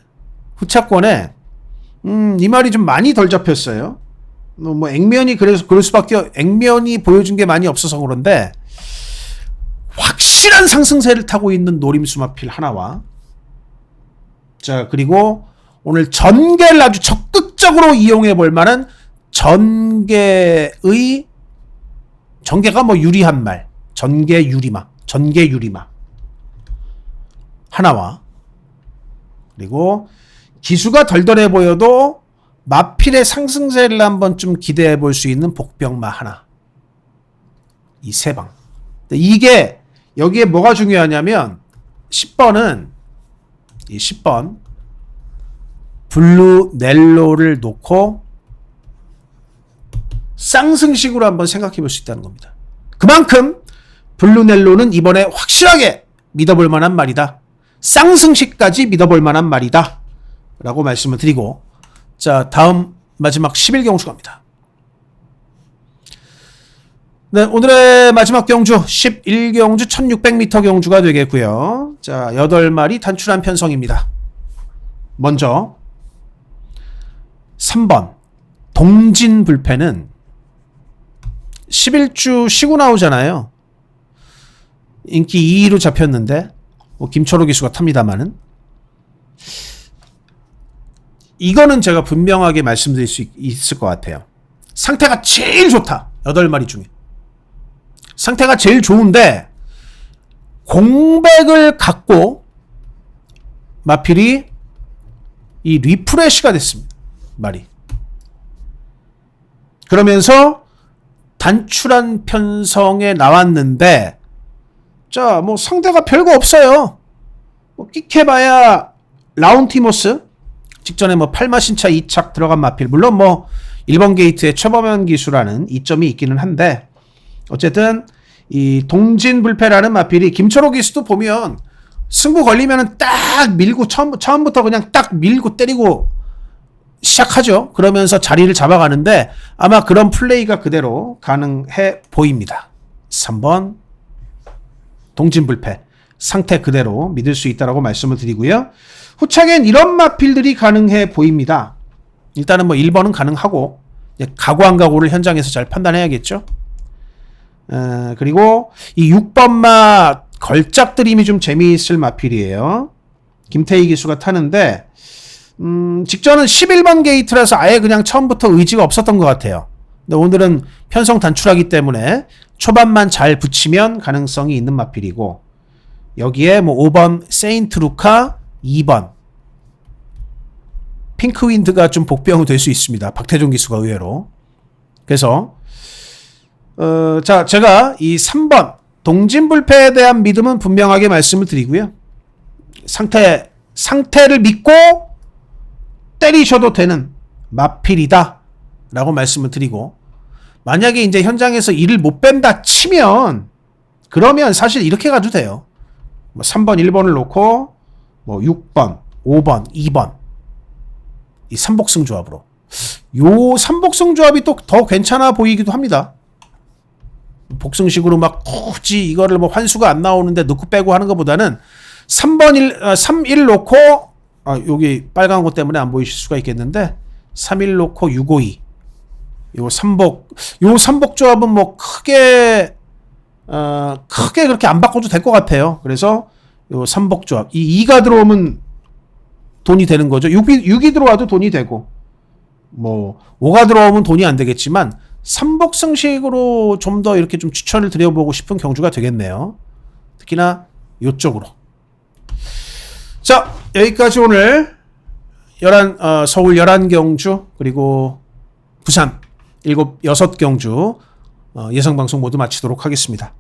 Speaker 1: 이 말이 좀 많이 덜 잡혔어요. 뭐 액면이 그래서 그럴 수밖에 액면이 보여준 게 많이 없어서 그런데 확실한 상승세를 타고 있는 노림수 마필 하나와 자 그리고 오늘 전개를 아주 적극적으로 이용해 볼 만한 전개가 뭐 유리한 말 전개 유리마 하나와 그리고 기수가 덜덜해 보여도 마필의 상승세를 한번 좀 기대해 볼 수 있는 복병마 하나. 이 세 방. 이게 여기에 뭐가 중요하냐면 10번은 이 10번 블루넬로를 놓고 쌍승식으로 한번 생각해 볼 수 있다는 겁니다. 그만큼 블루넬로는 이번에 확실하게 믿어볼 만한 말이다. 쌍승식까지 믿어볼 만한 말이다. 라고 말씀을 드리고 자 다음 마지막 11경주 갑니다. 네, 오늘의 마지막 경주 11경주 1600m 경주가 되겠고요. 자 8마리 단출한 편성입니다. 먼저 3번 동진불패는 11주 쉬고 나오잖아요. 인기 2위로 잡혔는데 뭐 김철호 기수가 탑니다마는 이거는 제가 분명하게 말씀드릴 수 있을 것 같아요. 상태가 제일 좋다. 8마리 중에. 상태가 제일 좋은데 공백을 갖고 마필이 이 리프레시가 됐습니다. 말이. 그러면서 단출한 편성에 나왔는데 자, 뭐 상대가 별거 없어요. 뭐 끽해봐야 라운티모스 직전에 뭐 8마신차 2착 들어간 마필 물론 뭐 1번 게이트의 최범현 기수라는 이점이 있기는 한데 어쨌든 이 동진불패라는 마필이 김철호 기수도 보면 승부 걸리면은 딱 밀고 처음부터 그냥 딱 밀고 때리고 시작하죠. 그러면서 자리를 잡아가는데 아마 그런 플레이가 그대로 가능해 보입니다. 3번 동진불패 상태 그대로 믿을 수 있다라고 말씀을 드리고요. 후창엔 이런 마필들이 가능해 보입니다. 일단은 뭐 1번은 가능하고 가고 안 가고를 현장에서 잘 판단해야겠죠. 그리고 이 6번마 걸작드림이 좀 재미있을 마필이에요. 김태희 기수가 타는데 직전은 11번 게이트라서 아예 그냥 처음부터 의지가 없었던 것 같아요. 근데 오늘은 편성 단출하기 때문에 초반만 잘 붙이면 가능성이 있는 마필이고 여기에 뭐 5번 세인트 루카 2번 핑크윈드가 좀 복병이 될 수 있습니다. 박태종 기수가 의외로. 그래서 자 제가 이 3번 동진불패에 대한 믿음은 분명하게 말씀을 드리고요. 상태를 믿고 때리셔도 되는 마필이다 라고 말씀을 드리고, 만약에 이제 현장에서 이를 못 뺀다 치면 그러면 사실 이렇게 가도 돼요. 뭐 3번, 1번을 놓고 뭐 6번, 5번, 2번 이 삼복승 조합으로, 요 삼복승 조합이 또 더 괜찮아 보이기도 합니다. 복승식으로 막 굳이 이거를 뭐 환수가 안 나오는데 넣고 빼고 하는 것보다는 3, 1 놓고, 여기 빨간 것 때문에 안 보이실 수가 있겠는데 3, 1 놓고 6, 5, 2 요 삼복 조합은 뭐 크게 그렇게 안 바꿔도 될 것 같아요. 그래서 요 삼복 조합, 이 2가 들어오면 돈이 되는 거죠. 6이 들어와도 돈이 되고, 뭐 5가 들어오면 돈이 안 되겠지만 삼복승식으로 좀 더 이렇게 좀 추천을 드려보고 싶은 경주가 되겠네요. 특히나 요쪽으로. 자, 여기까지 오늘 서울 11경주 그리고 부산 6경주 예상방송 모두 마치도록 하겠습니다.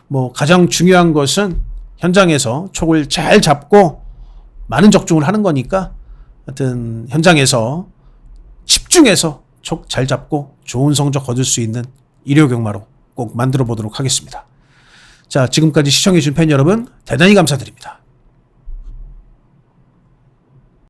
Speaker 1: 뭐 가장 중요한 것은 현장에서 촉을 잘 잡고 많은 적중을 하는 거니까, 하여튼 현장에서 집중해서 촉 잘 잡고 좋은 성적 거둘 수 있는 일요경마로 꼭 만들어 보도록 하겠습니다. 자, 지금까지 시청해주신 팬 여러분 대단히 감사드립니다.